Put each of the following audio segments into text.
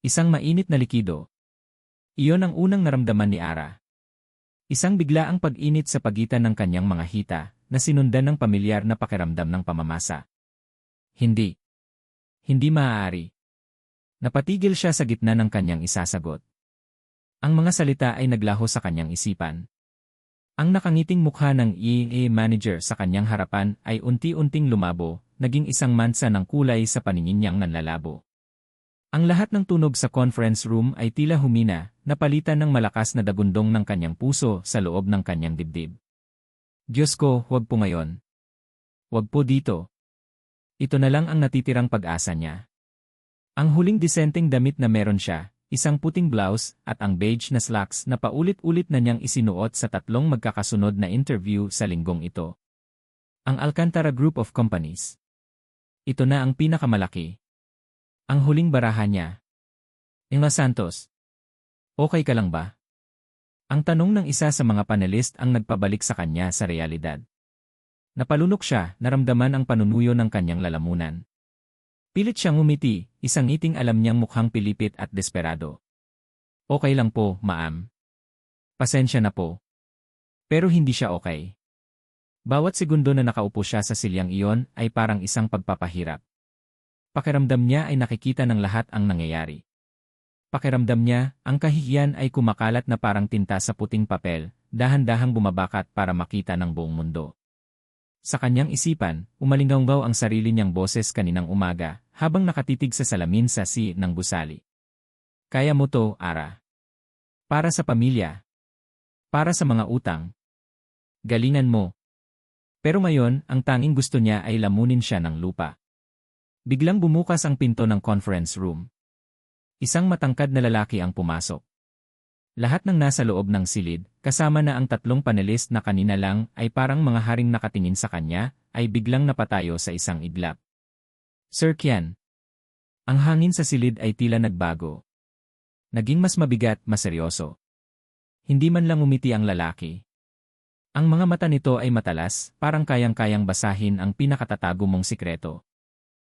Isang mainit na likido. Iyon ang unang naramdaman ni Ara. Isang biglaang pag-init sa pagitan ng kanyang mga hita, na sinundan ng pamilyar na pakiramdam ng pamamasa. Hindi. Hindi maaari. Napatigil siya sa gitna ng kanyang isasagot. Ang mga salita ay naglaho sa kanyang isipan. Ang nakangiting mukha ng EA manager sa kanyang harapan ay unti-unting lumabo, naging isang mansa ng kulay sa paningin niyang nanlalabo. Ang lahat ng tunog sa conference room ay tila humina, napalitan ng malakas na dagundong ng kanyang puso sa loob ng kanyang dibdib. Diyos ko, huwag po ngayon. Huwag po dito. Ito na lang ang natitirang pag-asa niya. Ang huling disenteng damit na meron siya, isang puting blouse at ang beige na slacks na paulit-ulit na niyang isinuot sa 3 magkakasunod na interview sa linggong ito. Ang Alcantara Group of Companies. Ito na ang pinakamalaki. Ang huling baraha niya. Ingla Santos. Okay ka lang ba? Ang tanong ng isa sa mga panelist ang nagpabalik sa kanya sa realidad. Napalunok siya, naramdaman ang panunuyo ng kanyang lalamunan. Pilit siyang umiti, isang ngiting alam niyang mukhang pilipit at desperado. Okay lang po, ma'am. Pasensya na po. Pero hindi siya okay. Bawat segundo na nakaupo siya sa silyang iyon ay parang isang pagpapahirap. Pakiramdam niya ay nakikita ng lahat ang nangyayari. Pakiramdam niya, ang kahihiyan ay kumakalat na parang tinta sa puting papel, dahan-dahang bumabakat para makita ng buong mundo. Sa kanyang isipan, umalinggaw ang sarili niyang boses kaninang umaga, habang nakatitig sa salamin sa ng gusali. Kaya mo to, Ara. Para sa pamilya. Para sa mga utang. Galingan mo. Pero ngayon, ang tanging gusto niya ay lamunin siya ng lupa. Biglang bumukas ang pinto ng conference room. Isang matangkad na lalaki ang pumasok. Lahat ng nasa loob ng silid, kasama na ang 3 panelist na kanina lang ay parang mga haring nakatingin sa kanya, ay biglang napatayo sa isang iglap. Sir Kian. Ang hangin sa silid ay tila nagbago. Naging mas mabigat, mas seryoso. Hindi man lang umiti ang lalaki. Ang mga mata nito ay matalas, parang kayang-kayang basahin ang pinakatatago mong sikreto.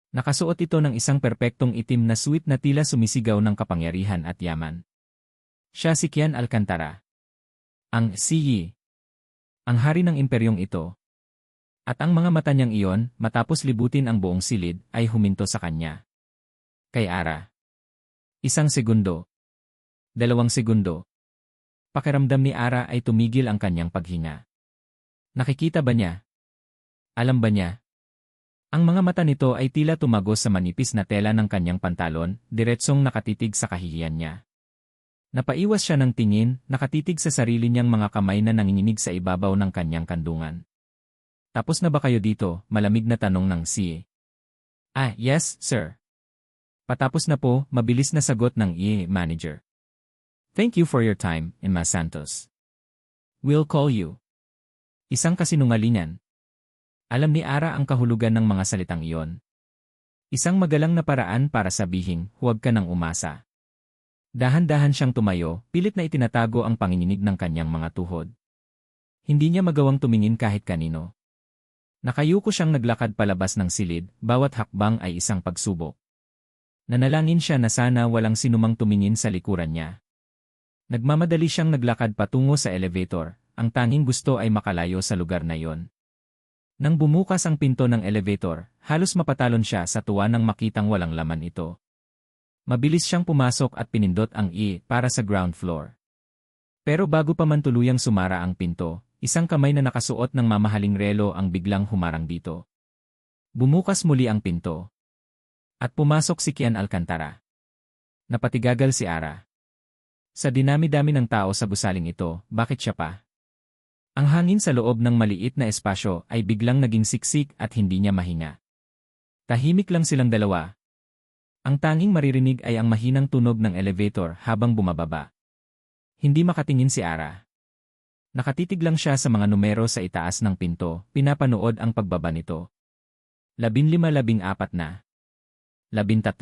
Nakasuot ito ng isang perpektong itim na suit na tila sumisigaw ng kapangyarihan at yaman. Siya si Kian Alcantara. Ang CEO. Ang hari ng imperyong ito. At ang mga mata niyang iyon, matapos libutin ang buong silid, ay huminto sa kanya. Kay Ara. 1 segundo. 2 segundo. Pakiramdam ni Ara ay tumigil ang kanyang paghinga. Nakikita ba niya? Alam ba niya? Ang mga mata nito ay tila tumagos sa manipis na tela ng kanyang pantalon, diretsong nakatitig sa kahihiyan niya. Napaiwas siya ng tingin, nakatitig sa sarili niyang mga kamay na nanginginig sa ibabaw ng kanyang kandungan. Tapos na ba kayo dito? Malamig na tanong ng CA. Yes, sir. Patapos na po, mabilis na sagot ng EA manager. Thank you for your time, Emma Santos. We'll call you. Isang kasinungalingan. Alam ni Ara ang kahulugan ng mga salitang iyon. Isang magalang na paraan para sabihin, huwag ka nang umasa. Dahan-dahan siyang tumayo, pilit na itinatago ang panginginig ng kanyang mga tuhod. Hindi niya magawang tumingin kahit kanino. Nakayuko siyang naglakad palabas ng silid, bawat hakbang ay isang pagsubok. Nanalangin siya na sana walang sinumang tumingin sa likuran niya. Nagmamadali siyang naglakad patungo sa elevator, ang tanging gusto ay makalayo sa lugar na iyon. Nang bumukas ang pinto ng elevator, halos mapatalon siya sa tuwa nang makitang walang laman ito. Mabilis siyang pumasok at pinindot ang para sa ground floor. Pero bago pa man tuluyang sumara ang pinto, isang kamay na nakasuot ng mamahaling relo ang biglang humarang dito. Bumukas muli ang pinto. At pumasok si Kian Alcantara. Napatigagal si Ara. Sa dinami-dami ng tao sa gusaling ito, bakit siya pa? Ang hangin sa loob ng maliit na espasyo ay biglang naging siksik at hindi niya mahinga. Tahimik lang silang dalawa. Ang tanging maririnig ay ang mahinang tunog ng elevator habang bumababa. Hindi makatingin si Ara. Nakatitig lang siya sa mga numero sa itaas ng pinto, pinapanood ang pagbaba nito. 15-14 na. 13.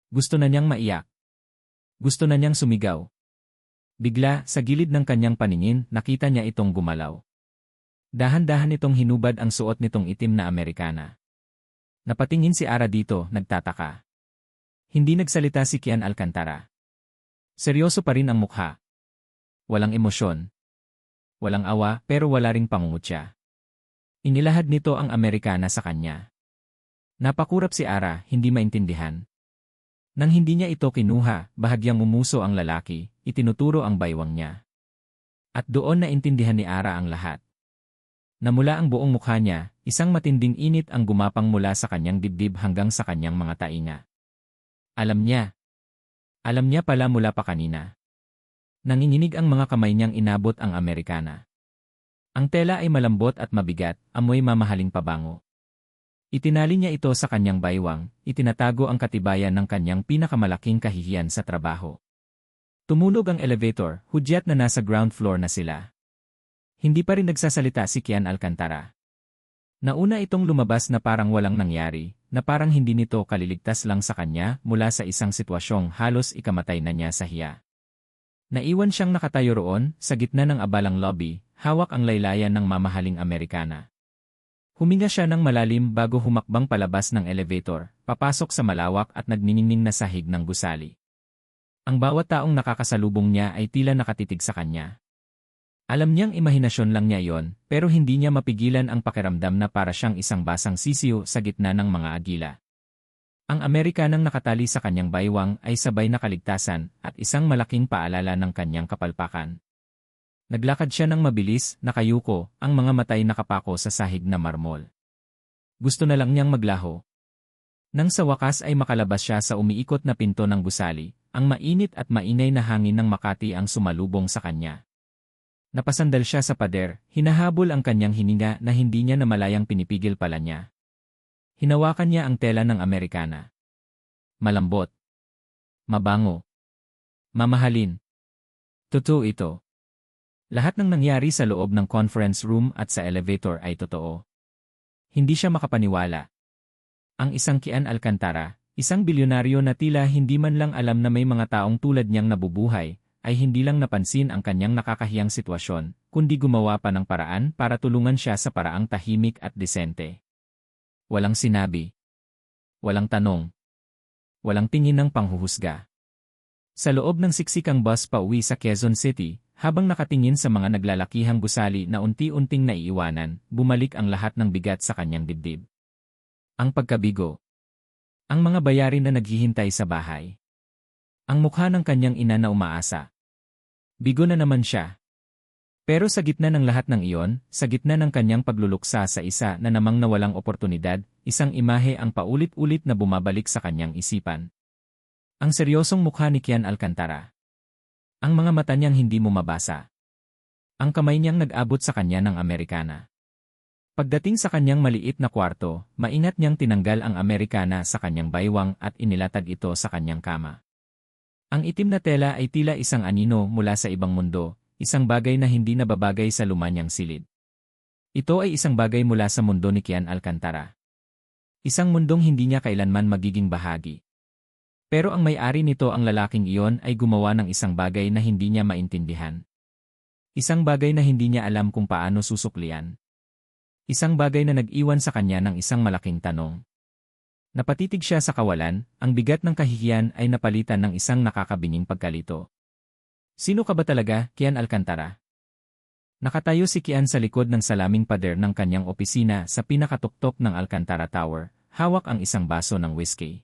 Gusto na niyang maiyak. Gusto na niyang sumigaw. Bigla, sa gilid ng kanyang paningin, nakita niya itong gumalaw. Dahan-dahan itong hinubad ang suot nitong itim na Amerikana. Napatingin si Ara dito, nagtataka. Hindi nagsalita si Kian Alcantara. Seryoso pa rin ang mukha. Walang emosyon. Walang awa, pero wala ring pangungutya. Inilahad nito ang Amerikana sa kanya. Napakurap si Ara, hindi maintindihan. Nang hindi niya ito kinuha, bahagyang umuso ang lalaki, itinuturo ang baywang niya. At doon naintindihan ni Ara ang lahat. Namula ang buong mukha niya, isang matinding init ang gumapang mula sa kanyang dibdib hanggang sa kanyang mga tainga. Alam niya. Alam niya pala mula pa kanina. Nanginginig ang mga kamay niyang inabot ang Amerikana. Ang tela ay malambot at mabigat, amoy mamahaling pabango. Itinali niya ito sa kanyang baywang, itinatago ang katibayan ng kanyang pinakamalaking kahihiyan sa trabaho. Tumunog ang elevator, hudyat na nasa ground floor na sila. Hindi pa rin nagsasalita si Kian Alcantara. Nauna itong lumabas na parang walang nangyari, na parang hindi nito kaliligtas lang sa kanya mula sa isang sitwasyong halos ikamatay na niya sa hiya. Naiwan siyang nakatayo roon, sa gitna ng abalang lobby, hawak ang laylayan ng mamahaling Amerikana. Huminga siya ng malalim bago humakbang palabas ng elevator, papasok sa malawak at nagniningning na sahig ng gusali. Ang bawat taong nakakasalubong niya ay tila nakatitig sa kanya. Alam niyang imahinasyon lang niya iyon, pero hindi niya mapigilan ang pakiramdam na para siyang isang basang sisiyo sa gitna ng mga agila. Ang Amerikanang nakatali sa kanyang baywang ay sabay na kaligtasan at isang malaking paalala ng kanyang kapalpakan. Naglakad siya ng mabilis, nakayuko, ang mga matay nakapako sa sahig na marmol. Gusto na lang niyang maglaho. Nang sa wakas ay makalabas siya sa umiikot na pinto ng gusali, ang mainit at mainay na hangin ng Makati ang sumalubong sa kanya. Napasandal siya sa pader, hinahabol ang kanyang hininga na hindi niya namalayang pinipigil pala niya. Hinawakan niya ang tela ng Amerikana. Malambot. Mabango. Mamahalin. Totoo ito. Lahat ng nangyari sa loob ng conference room at sa elevator ay totoo. Hindi siya makapaniwala. Ang isang Kian Alcantara, isang bilyonaryo na tila hindi man lang alam na may mga taong tulad niyang nabubuhay, ay hindi lang napansin ang kanyang nakakahiyang sitwasyon, kundi gumawa pa ng paraan para tulungan siya sa paraang tahimik at desente. Walang sinabi. Walang tanong. Walang tingin ng panghuhusga. Sa loob ng siksikang bus pauwi sa Quezon City, habang nakatingin sa mga naglalakihang gusali na unti-unting naiiwanan, bumalik ang lahat ng bigat sa kanyang dibdib. Ang pagkabigo. Ang mga bayarin na naghihintay sa bahay. Ang mukha ng kanyang ina na umaasa. Bigo na naman siya. Pero sa gitna ng lahat ng iyon, sa gitna ng kanyang pagluluksa sa isa na namang nawalang oportunidad, isang imahe ang paulit-ulit na bumabalik sa kanyang isipan. Ang seryosong mukha ni Kian Alcantara. Ang mga mata niyang hindi mo mabasa. Ang kamay niyang nag-abot sa kanya ng Amerikana. Pagdating sa kanyang maliit na kwarto, maingat niyang tinanggal ang Amerikana sa kanyang baywang at inilatag ito sa kanyang kama. Ang itim na tela ay tila isang anino mula sa ibang mundo, isang bagay na hindi nababagay sa lumanyang silid. Ito ay isang bagay mula sa mundo ni Kian Alcantara. Isang mundong hindi niya kailanman magiging bahagi. Pero ang may-ari nito ang lalaking iyon ay gumawa ng isang bagay na hindi niya maintindihan. Isang bagay na hindi niya alam kung paano susuklian. Isang bagay na nag-iwan sa kanya ng isang malaking tanong. Napatitig siya sa kawalan, ang bigat ng kahihiyan ay napalitan ng isang nakakabinging pagkalito. Sino ka ba talaga, Kian Alcantara? Nakatayo si Kian sa likod ng salaming pader ng kanyang opisina sa pinakatuktok ng Alcantara Tower, hawak ang isang baso ng whiskey.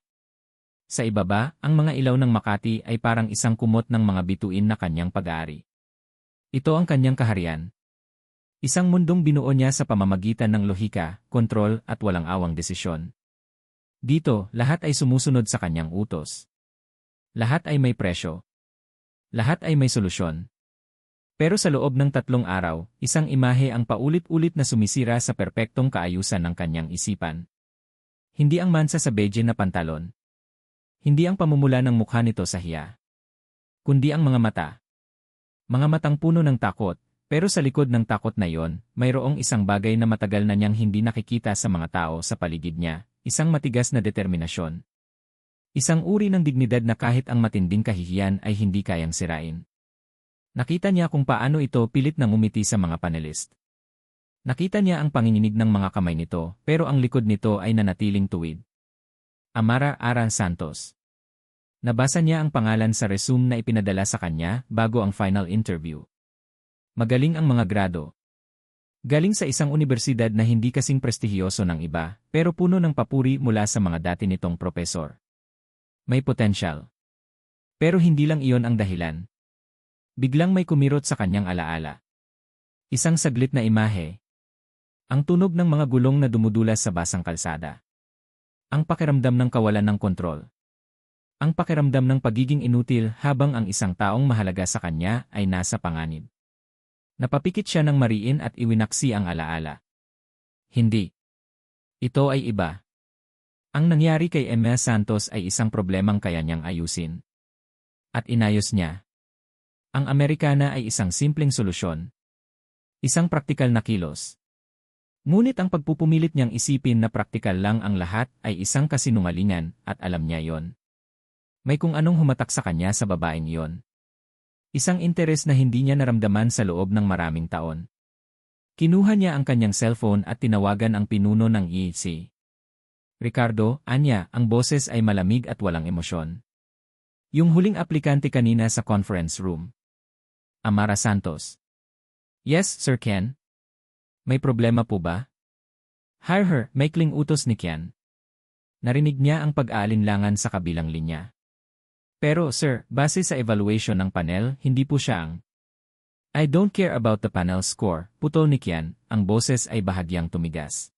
Sa ibaba, ang mga ilaw ng Makati ay parang isang kumot ng mga bituin na kanyang pag-aari. Ito ang kanyang kaharian. Isang mundong binuo niya sa pamamagitan ng lohika, kontrol at walang awang desisyon. Dito, lahat ay sumusunod sa kanyang utos. Lahat ay may presyo. Lahat ay may solusyon. Pero sa loob ng 3 araw, isang imahe ang paulit-ulit na sumisira sa perpektong kaayusan ng kanyang isipan. Hindi ang mansa sa beige na pantalon. Hindi ang pamumula ng mukha nito sa hiya. Kundi ang mga mata. Mga matang puno ng takot, pero sa likod ng takot na iyon, mayroong isang bagay na matagal na niyang hindi nakikita sa mga tao sa paligid niya, isang matigas na determinasyon. Isang uri ng dignidad na kahit ang matinding kahihiyan ay hindi kayang sirain. Nakita niya kung paano ito pilit nang umiti sa mga panelist. Nakita niya ang panginginig ng mga kamay nito, pero ang likod nito ay nanatiling tuwid. Amara Ara Santos. Nabasa niya ang pangalan sa resume na ipinadala sa kanya bago ang final interview. Magaling ang mga grado. Galing sa isang unibersidad na hindi kasing prestihiyoso ng iba, pero puno ng papuri mula sa mga dati nitong propesor. May potensyal. Pero hindi lang iyon ang dahilan. Biglang may kumirot sa kanyang alaala. Isang saglit na imahe. Ang tunog ng mga gulong na dumudulas sa basang kalsada. Ang pakiramdam ng kawalan ng kontrol. Ang pakiramdam ng pagiging inutil habang ang isang taong mahalaga sa kanya ay nasa panganib. Napapikit siya ng mariin at iwinaksi ang alaala. Hindi. Ito ay iba. Ang nangyari kay Emma Santos ay isang problemang kaya niyang ayusin. At inayos niya. Ang Amerikana ay isang simpleng solusyon. Isang praktikal na kilos. Ngunit ang pagpupumilit niyang isipin na praktikal lang ang lahat ay isang kasinungalingan at alam niya yon. May kung anong humatak sa kanya sa babaeng iyon. Isang interes na hindi niya naramdaman sa loob ng maraming taon. Kinuha niya ang kanyang cellphone at tinawagan ang pinuno ng EEC. Ricardo, anya, ang boses ay malamig at walang emosyon. Yung huling aplikante kanina sa conference room. Amara Santos. Yes, Sir Ken. May problema po ba? Hire her, maikling utos ni Ken. Narinig niya ang pag-aalinlangan sa kabilang linya. Pero, sir, base sa evaluation ng panel, hindi po siya ang... I don't care about the panel score, putol ni Ken, ang boses ay bahagyang tumigas.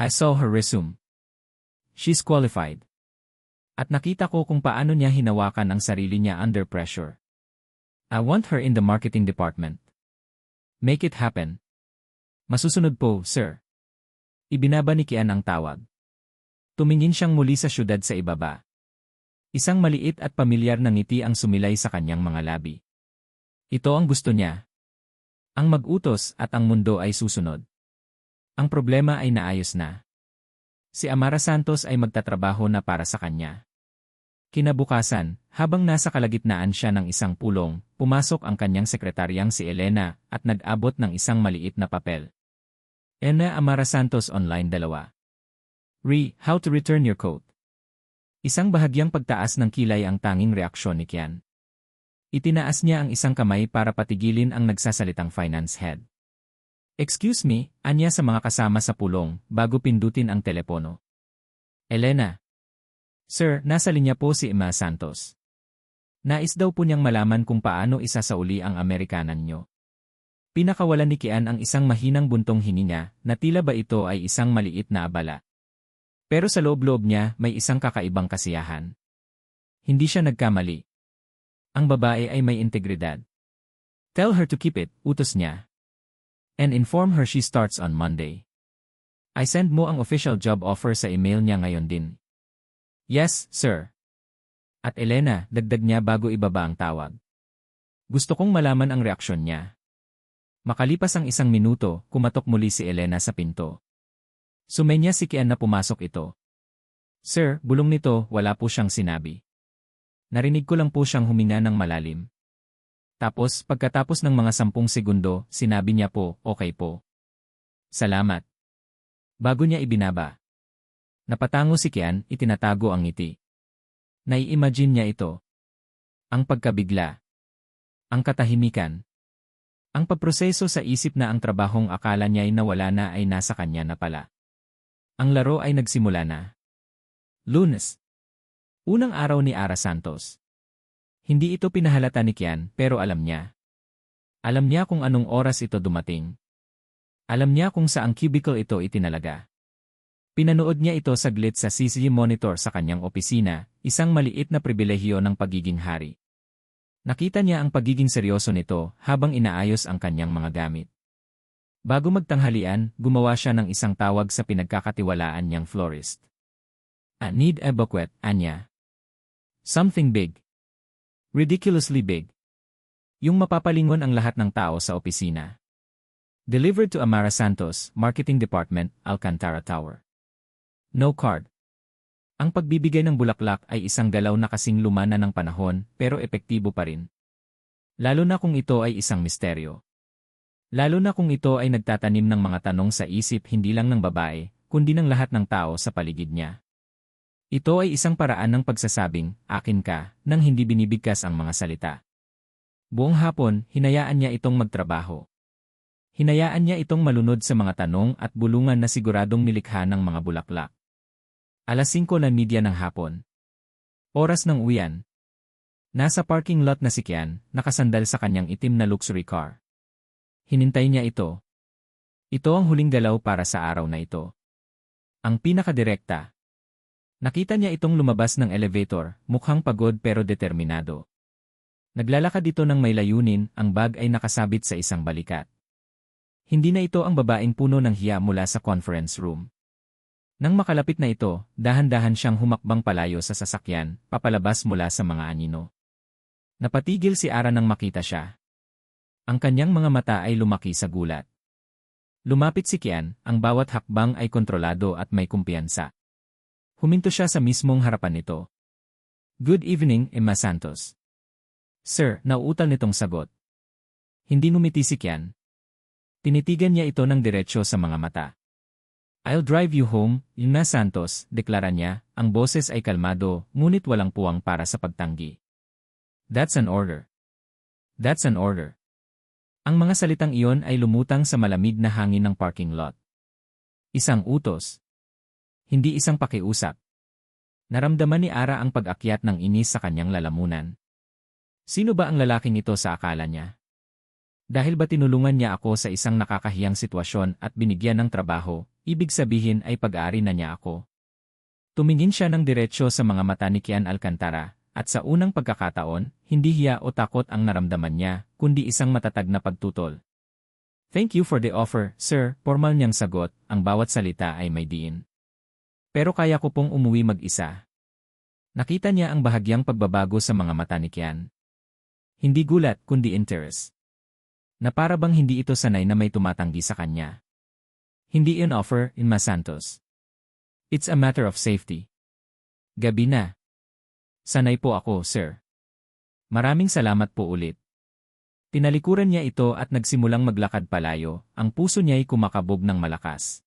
I saw her resume. She's qualified. At nakita ko kung paano niya hinawakan ang sarili niya under pressure. I want her in the marketing department. Make it happen. Masusunod po, sir. Ibinaba ni Kian ang tawag. Tumingin siyang muli sa syudad sa ibaba. Isang maliit at pamilyar na ngiti ang sumilay sa kanyang mga labi. Ito ang gusto niya. Ang mag-utos at ang mundo ay susunod. Ang problema ay naayos na. Si Amara Santos ay magtatrabaho na para sa kanya. Kinabukasan, habang nasa kalagitnaan siya ng isang pulong, pumasok ang kanyang sekretaryang si Elena at nag-abot ng isang maliit na papel. Ena Amara Santos Online 2. How to return your coat. Isang bahagyang pagtaas ng kilay ang tanging reaksyon ni Kian. Itinaas niya ang isang kamay para patigilin ang nagsasalitang finance head. Excuse me, anya sa mga kasama sa pulong, bago pindutin ang telepono. Elena. Sir, nasa linya po si Emma Santos. Nais daw po niyang malaman kung paano isasauli ang Amerikanan niyo. Pinakawalan ni Kian ang isang mahinang buntong hininga na tila ba ito ay isang maliit na abala. Pero sa loob-loob niya may isang kakaibang kasiyahan. Hindi siya nagkamali. Ang babae ay may integridad. Tell her to keep it, utos niya. And inform her she starts on Monday. I send mo ang official job offer sa email niya ngayon din. Yes, sir. At Elena, dagdag niya bago ibaba ang tawag. Gusto kong malaman ang reaksyon niya. Makalipas ang 1 minuto, kumatok muli si Elena sa pinto. Sumenya si Kian na pumasok ito. Sir, bulong nito, wala po siyang sinabi. Narinig ko lang po siyang huminga ng malalim. Tapos, pagkatapos ng mga 10 segundo, sinabi niya po, okay po. Salamat. Bago niya ibinaba. Napatango si Kian, itinatago ang ngiti. Nai-imagine niya ito. Ang pagkabigla. Ang katahimikan. Ang pagproseso sa isip na ang trabahong akala niya ay nawala na ay nasa kanya na pala. Ang laro ay nagsimula na. Lunes. Unang araw ni Ara Santos. Hindi ito pinahalata ni Kian pero alam niya. Alam niya kung anong oras ito dumating. Alam niya kung saang cubicle ito itinalaga. Pinanood niya ito saglit sa CCTV monitor sa kanyang opisina, isang maliit na pribilehiyo ng pagiging hari. Nakita niya ang pagiging seryoso nito habang inaayos ang kanyang mga gamit. Bago magtanghalian, gumawa siya ng isang tawag sa pinagkakatiwalaan niyang florist. I need a bouquet, anya. Something big. Ridiculously big. Yung mapapalingon ang lahat ng tao sa opisina. Delivered to Amara Santos, Marketing Department, Alcantara Tower. No card. Ang pagbibigay ng bulaklak ay isang galaw na kasing lumana ng panahon pero epektibo pa rin. Lalo na kung ito ay isang misteryo. Lalo na kung ito ay nagtatanim ng mga tanong sa isip hindi lang ng babae, kundi ng lahat ng tao sa paligid niya. Ito ay isang paraan ng pagsasabing, akin ka, nang hindi binibigkas ang mga salita. Buong hapon, hinayaan niya itong magtrabaho. Hinayaan niya itong malunod sa mga tanong at bulungan na siguradong nilikha ng mga bulaklak. 5:30 ng hapon. Oras ng uwian. Nasa parking lot na si Kian, nakasandal sa kanyang itim na luxury car. Hinintay niya ito. Ito ang huling galaw para sa araw na ito. Ang pinakadirekta. Nakita niya itong lumabas ng elevator, mukhang pagod pero determinado. Naglalakad ito ng may layunin, ang bag ay nakasabit sa isang balikat. Hindi na ito ang babaeng puno ng hiya mula sa conference room. Nang makalapit na ito, dahan-dahan siyang humakbang palayo sa sasakyan, papalabas mula sa mga anino. Napatigil si Ara nang makita siya. Ang kanyang mga mata ay lumaki sa gulat. Lumapit si Kian, ang bawat hakbang ay kontrolado at may kumpiyansa. Huminto siya sa mismong harapan nito. Good evening, Emma Santos. Sir, nauutal nitong sagot. Hindi ngumiti si Kian. Tinitigan niya ito ng diretsyo sa mga mata. I'll drive you home, Emma Santos, deklara niya, ang boses ay kalmado, ngunit walang puwang para sa pagtanggi. That's an order. That's an order. Ang mga salitang iyon ay lumutang sa malamig na hangin ng parking lot. Isang utos. Hindi isang pakiusap. Naramdaman ni Ara ang pag-akyat ng inis sa kanyang lalamunan. Sino ba ang lalaking ito sa akala niya? Dahil ba tinulungan niya ako sa isang nakakahiyang sitwasyon at binigyan ng trabaho, ibig sabihin ay pag-aari na niya ako. Tumingin siya ng diretsyo sa mga mata ni Kian Alcantara, at sa unang pagkakataon, hindi hiya o takot ang naramdaman niya, kundi isang matatag na pagtutol. Thank you for the offer, sir, formal niyang sagot, ang bawat salita ay may diin. Pero kaya ko pong umuwi mag-isa. Nakita niya ang bahagyang pagbabago sa mga mata ni Kian. Hindi gulat, kundi interest. Na para bang hindi ito sanay na may tumatanggi sa kanya. Hindi in offer, Emma Santos. It's a matter of safety. Gabi na. Sanay po ako, sir. Maraming salamat po ulit. Tinalikuran niya ito at nagsimulang maglakad palayo, ang puso niya ay kumakabog ng malakas.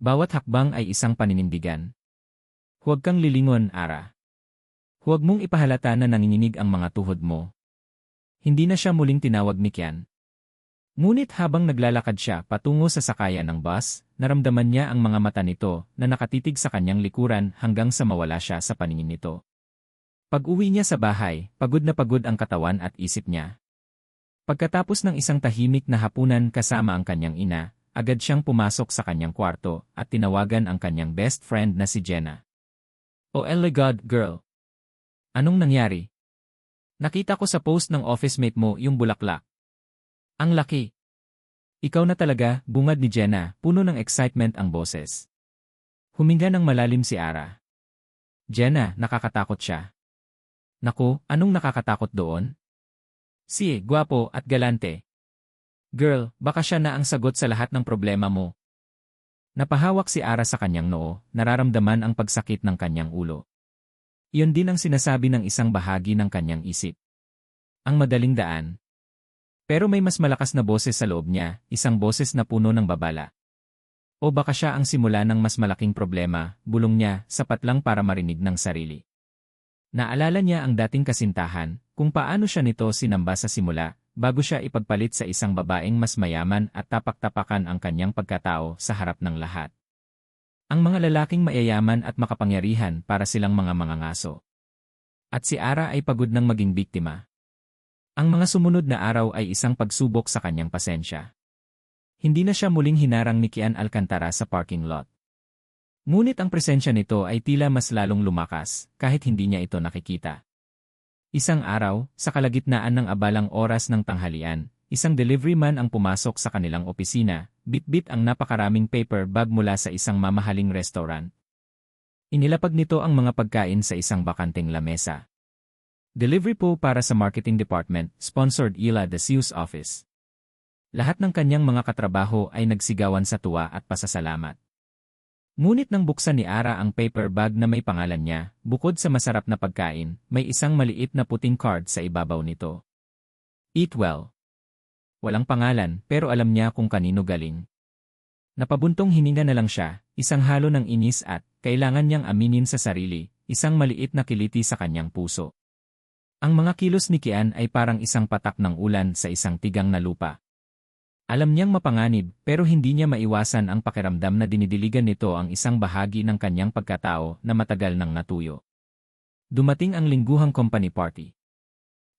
Bawat hakbang ay isang paninindigan. Huwag kang lilingon, Ara. Huwag mong ipahalata na nanginginig ang mga tuhod mo. Hindi na siya muling tinawag ni Kian. Ngunit habang naglalakad siya patungo sa sakayan ng bus, naramdaman niya ang mga mata nito na nakatitig sa kanyang likuran hanggang sa mawala siya sa paningin nito. Pag-uwi niya sa bahay, pagod na pagod ang katawan at isip niya. Pagkatapos ng isang tahimik na hapunan kasama ang kanyang ina, agad siyang pumasok sa kanyang kwarto at tinawagan ang kanyang best friend na si Jenna. Oh my God, girl! Anong nangyari? Nakita ko sa post ng office mate mo yung bulaklak. Ang laki. Ikaw na talaga, bungad ni Jenna, puno ng excitement ang boses. Huminga ng malalim si Ara. Jenna, nakakatakot siya. Naku, anong nakakatakot doon? Si, gwapo at galante. Girl, baka siya na ang sagot sa lahat ng problema mo. Napahawak si Ara sa kanyang noo, nararamdaman ang pagsakit ng kanyang ulo. Iyon din ang sinasabi ng isang bahagi ng kanyang isip. Ang madaling daan. Pero may mas malakas na boses sa loob niya, isang boses na puno ng babala. O baka siya ang simula ng mas malaking problema, bulong niya, sapat lang para marinig ng sarili. Naalala niya ang dating kasintahan, kung paano siya nito sinamba sa simula, bago siya ipagpalit sa isang babaeng mas mayaman at tapak-tapakan ang kanyang pagkatao sa harap ng lahat. Ang mga lalaking mayayaman at makapangyarihan para silang mga mangangaso. At si Ara ay pagod ng maging biktima. Ang mga sumunod na araw ay isang pagsubok sa kanyang pasensya. Hindi na siya muling hinarang ni Kian Alcantara sa parking lot. Ngunit ang presensya nito ay tila mas lalong lumakas kahit hindi niya ito nakikita. Isang araw, sa kalagitnaan ng abalang oras ng tanghalian, isang delivery man ang pumasok sa kanilang opisina, bit-bit ang napakaraming paper bag mula sa isang mamahaling restaurant. Inilapag nito ang mga pagkain sa isang bakanteng lamesa. Delivery po para sa marketing department, sponsored Ila de Sius office. Lahat ng kanyang mga katrabaho ay nagsigawan sa tuwa at pasasalamat. Ngunit nang buksan ni Ara ang paper bag na may pangalan niya, bukod sa masarap na pagkain, may isang maliit na puting card sa ibabaw nito. Eat well. Walang pangalan, pero alam niya kung kanino galing. Napabuntong hininga na lang siya, isang halo ng inis at, kailangan niyang aminin sa sarili, isang maliit na kiliti sa kanyang puso. Ang mga kilos ni Kian ay parang isang patak ng ulan sa isang tigang na lupa. Alam niyang mapanganib, pero hindi niya maiwasan ang pakiramdam na dinidiligan nito ang isang bahagi ng kanyang pagkatao na matagal nang natuyo. Dumating ang lingguhang company party.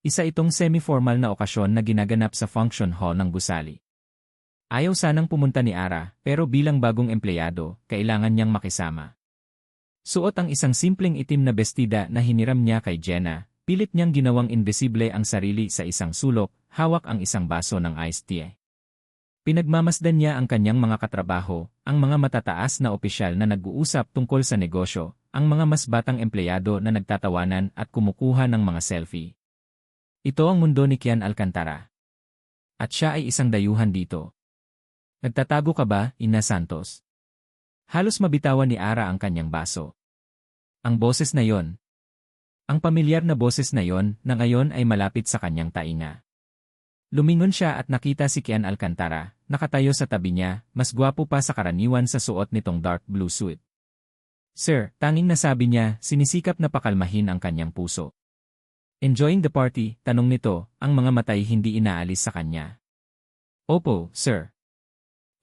Isa itong semi-formal na okasyon na ginaganap sa function hall ng gusali. Ayaw sanang pumunta ni Ara, pero bilang bagong empleyado, kailangan niyang makisama. Suot ang isang simpleng itim na bestida na hiniram niya kay Jenna, pilit niyang ginawang invisible ang sarili sa isang sulok, hawak ang isang baso ng iced tea. Pinagmamasdan niya ang kanyang mga katrabaho, ang mga matataas na opisyal na nag-uusap tungkol sa negosyo, ang mga mas batang empleyado na nagtatawanan at kumukuha ng mga selfie. Ito ang mundo ni Kian Alcantara. At siya ay isang dayuhan dito. Nagtatago ka ba, Ina Santos? Halos mabitawan ni Ara ang kanyang baso. Ang boses na yon. Ang pamilyar na boses na yon na ngayon ay malapit sa kanyang tainga. Lumingon siya at nakita si Kian Alcantara, nakatayo sa tabi niya, mas gwapo pa sa karaniwan sa suot nitong dark blue suit. Sir, tanging nasabi niya, sinisikap na pakalmahin ang kanyang puso. Enjoying the party, tanong nito, ang mga matay hindi inaalis sa kanya. Opo, sir.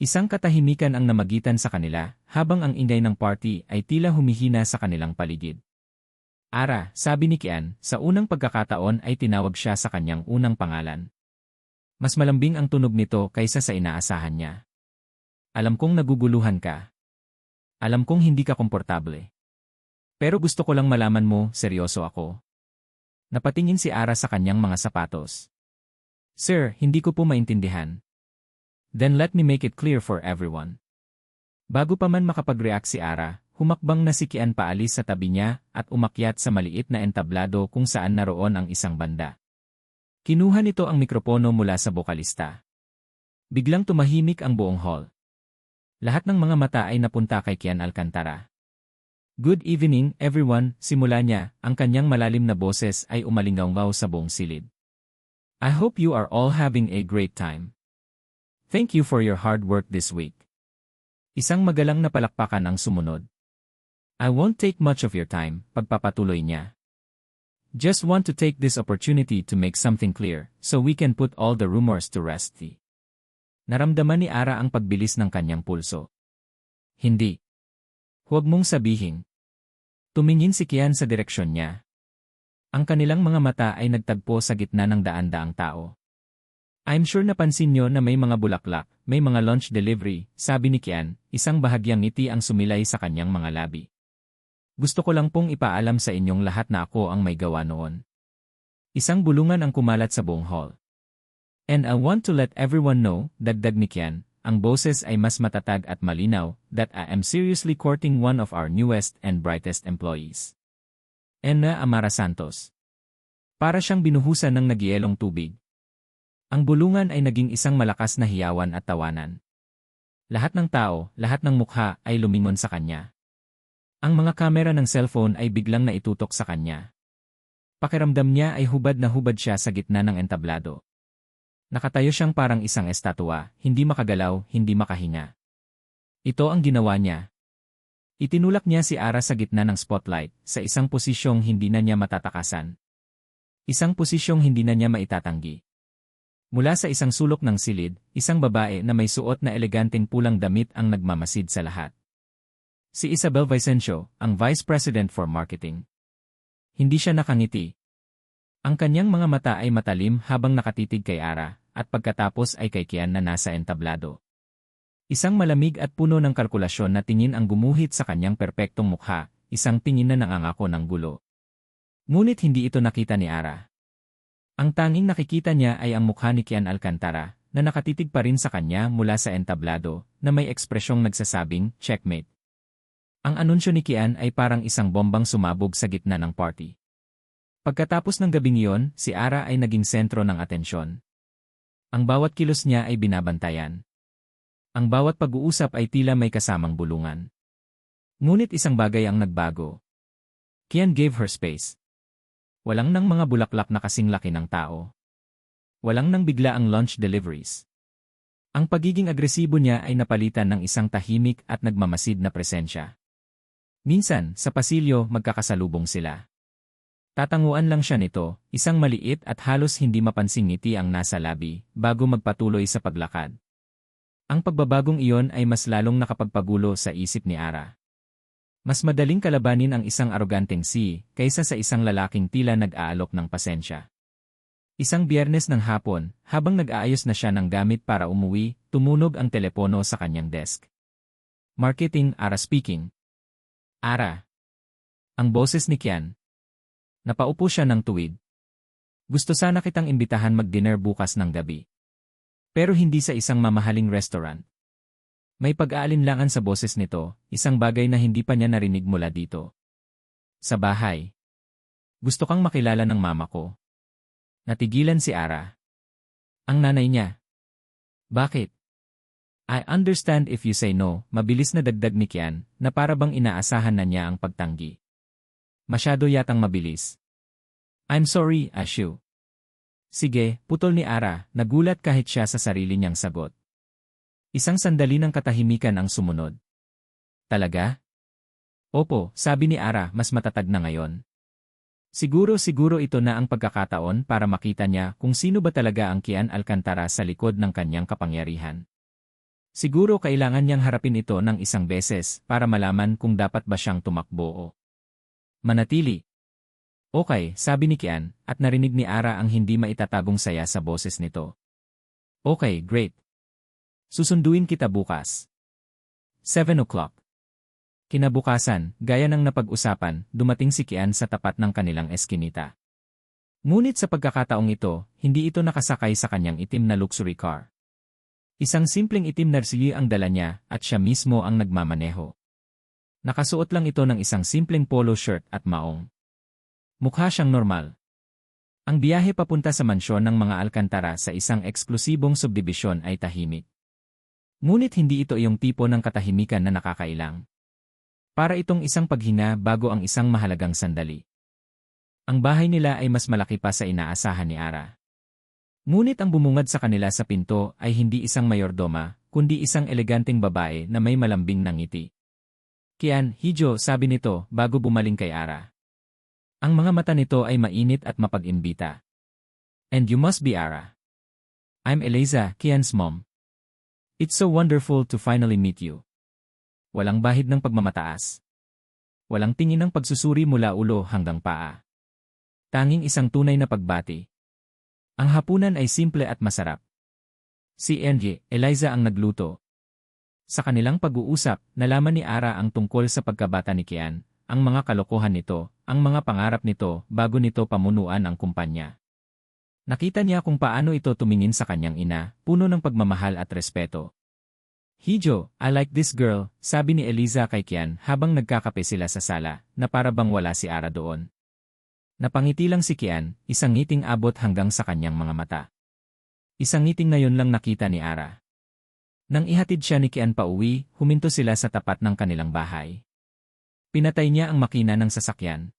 Isang katahimikan ang namagitan sa kanila, habang ang ingay ng party ay tila humihina sa kanilang paligid. Ara, sabi ni Kian, sa unang pagkakataon ay tinawag siya sa kanyang unang pangalan. Mas malambing ang tunog nito kaysa sa inaasahan niya. Alam kong naguguluhan ka. Alam kong hindi ka komportable. Pero gusto ko lang malaman mo, seryoso ako. Napatingin si Ara sa kanyang mga sapatos. Sir, hindi ko po maintindihan. Then let me make it clear for everyone. Bago pa man makapag-react si Ara, humakbang na si Kian paalis sa tabi niya at umakyat sa maliit na entablado kung saan naroon ang isang banda. Kinuha nito ang mikropono mula sa bokalista. Biglang tumahimik ang buong hall. Lahat ng mga mata ay napunta kay Kian Alcantara. Good evening, everyone, simula niya, ang kanyang malalim na boses ay umalingaw sa buong silid. I hope you are all having a great time. Thank you for your hard work this week. Isang magalang na palakpakan ang sumunod. I won't take much of your time, pagpapatuloy niya. Just want to take this opportunity to make something clear, so we can put all the rumors to rest. Naramdaman ni Ara ang pagbilis ng kanyang pulso. Hindi. Huwag mong sabihin. Tumingin si Kian sa direksyon niya. Ang kanilang mga mata ay nagtagpo sa gitna ng daan-daang tao. I'm sure napansin niyo na may mga bulaklak, may mga lunch delivery, sabi ni Kian, isang bahagyang ngiti ang sumilay sa kanyang mga labi. Gusto ko lang pong ipaalam sa inyong lahat na ako ang may gawa noon. Isang bulungan ang kumalat sa buong hall. And I want to let everyone know, dagdag ni Kian, ang boses ay mas matatag at malinaw, that I am seriously courting one of our newest and brightest employees. Enna Amara Santos. Para siyang binuhusan ng nagyelong tubig. Ang bulungan ay naging isang malakas na hiyawan at tawanan. Lahat ng tao, lahat ng mukha ay lumingon sa kanya. Ang mga kamera ng cellphone ay biglang naitutok sa kanya. Pakiramdam niya ay hubad na hubad siya sa gitna ng entablado. Nakatayo siyang parang isang estatwa, hindi makagalaw, hindi makahinga. Ito ang ginawa niya. Itinulak niya si Ara sa gitna ng spotlight, sa isang posisyong hindi na niya matatakasan. Isang posisyong hindi na niya maitatanggi. Mula sa isang sulok ng silid, isang babae na may suot na eleganteng pulang damit ang nagmamasid sa lahat. Si Isabel Vicencio, ang Vice President for Marketing. Hindi siya nakangiti. Ang kanyang mga mata ay matalim habang nakatitig kay Ara, at pagkatapos ay kay Kian na nasa entablado. Isang malamig at puno ng kalkulasyon na tingin ang gumuhit sa kanyang perpektong mukha, isang tingin na nangangako ng gulo. Ngunit hindi ito nakita ni Ara. Ang tanging nakikita niya ay ang mukha ni Kian Alcantara, na nakatitig pa rin sa kanya mula sa entablado, na may ekspresyong nagsasabing, checkmate. Ang anunsyo ni Kian ay parang isang bombang sumabog sa gitna ng party. Pagkatapos ng gabing iyon, si Ara ay naging sentro ng atensyon. Ang bawat kilos niya ay binabantayan. Ang bawat pag-uusap ay tila may kasamang bulungan. Ngunit isang bagay ang nagbago. Kian gave her space. Walang nang mga bulaklak na kasing laki ng tao. Walang nang bigla ang lunch deliveries. Ang pagiging agresibo niya ay napalitan ng isang tahimik at nagmamasid na presensya. Minsan, sa pasilyo, magkakasalubong sila. Tatanguan lang siya nito, isang maliit at halos hindi mapansing ngiti ang nasa labi, bago magpatuloy sa paglakad. Ang pagbabagong iyon ay mas lalong nakapagpagulo sa isip ni Ara. Mas madaling kalabanin ang isang aroganteng si, kaysa sa isang lalaking tila nag-aalok ng pasensya. Isang Biyernes ng hapon, habang nag-aayos na siya ng gamit para umuwi, tumunog ang telepono sa kanyang desk. Marketing, Ara speaking. Ara. Ang boses ni Kian. Napaupo siya ng tuwid. Gusto sana kitang imbitahan mag-dinner bukas ng gabi. Pero hindi sa isang mamahaling restaurant. May pag-aalinlangan sa boses nito, isang bagay na hindi pa niya narinig mula dito. Sa bahay. Gusto kang makilala ng mama ko. Natigilan si Ara. Ang nanay niya. Bakit? I understand if you say no, mabilis na dagdag ni Kian, na para bang inaasahan na niya ang pagtanggi. Masyado yatang mabilis. I'm sorry, Ashu. Sige, putol ni Ara, nagulat kahit siya sa sarili niyang sagot. Isang sandali ng katahimikan ang sumunod. Talaga? Opo, sabi ni Ara, mas matatag na ngayon. Siguro ito na ang pagkakataon para makita niya kung sino ba talaga ang Kian Alcantara sa likod ng kanyang kapangyarihan. Siguro kailangan niyang harapin ito ng isang beses para malaman kung dapat ba siyang tumakbo o manatili. Okay, sabi ni Kian, at narinig ni Ara ang hindi maitatagong saya sa boses nito. Okay, great. Susunduin kita bukas. 7 o'clock. Kinabukasan, gaya ng napag-usapan, dumating si Kian sa tapat ng kanilang eskinita. Ngunit sa pagkakataong ito, hindi ito nakasakay sa kanyang itim na luxury car. Isang simpleng itim na RC ang dala niya at siya mismo ang nagmamaneho. Nakasuot lang ito ng isang simpleng polo shirt at maong. Mukha siyang normal. Ang biyahe papunta sa mansyon ng mga Alcantara sa isang eksklusibong subdibisyon ay tahimik. Ngunit hindi ito iyong tipo ng katahimikan na nakakailang. Para itong isang paghina bago ang isang mahalagang sandali. Ang bahay nila ay mas malaki pa sa inaasahan ni Ara. Ngunit ang bumungad sa kanila sa pinto ay hindi isang mayordoma, kundi isang eleganteng babae na may malambing na ngiti. Kian, Hijo, sabi nito bago bumaling kay Ara. Ang mga mata nito ay mainit at mapag-imbita. And you must be Ara. I'm Eliza, Kian's mom. It's so wonderful to finally meet you. Walang bahid ng pagmamataas. Walang tingin ng pagsusuri mula ulo hanggang paa. Tanging isang tunay na pagbati. Ang hapunan ay simple at masarap. Si Eliza ang nagluto. Sa kanilang pag-uusap, nalaman ni Ara ang tungkol sa pagkabata ni Kian, ang mga kalokohan nito, ang mga pangarap nito bago nito pamunuan ang kumpanya. Nakita niya kung paano ito tumingin sa kanyang ina, puno ng pagmamahal at respeto. Hijo, I like this girl, sabi ni Eliza kay Kian habang nagkakape sila sa sala, na para bang wala si Ara doon. Napangiti lang si Kian, isang ngiting abot hanggang sa kanyang mga mata. Isang ngiting na yun lang nakita ni Ara. Nang ihatid siya ni Kian pauwi, huminto sila sa tapat ng kanilang bahay. Pinatay niya ang makina ng sasakyan.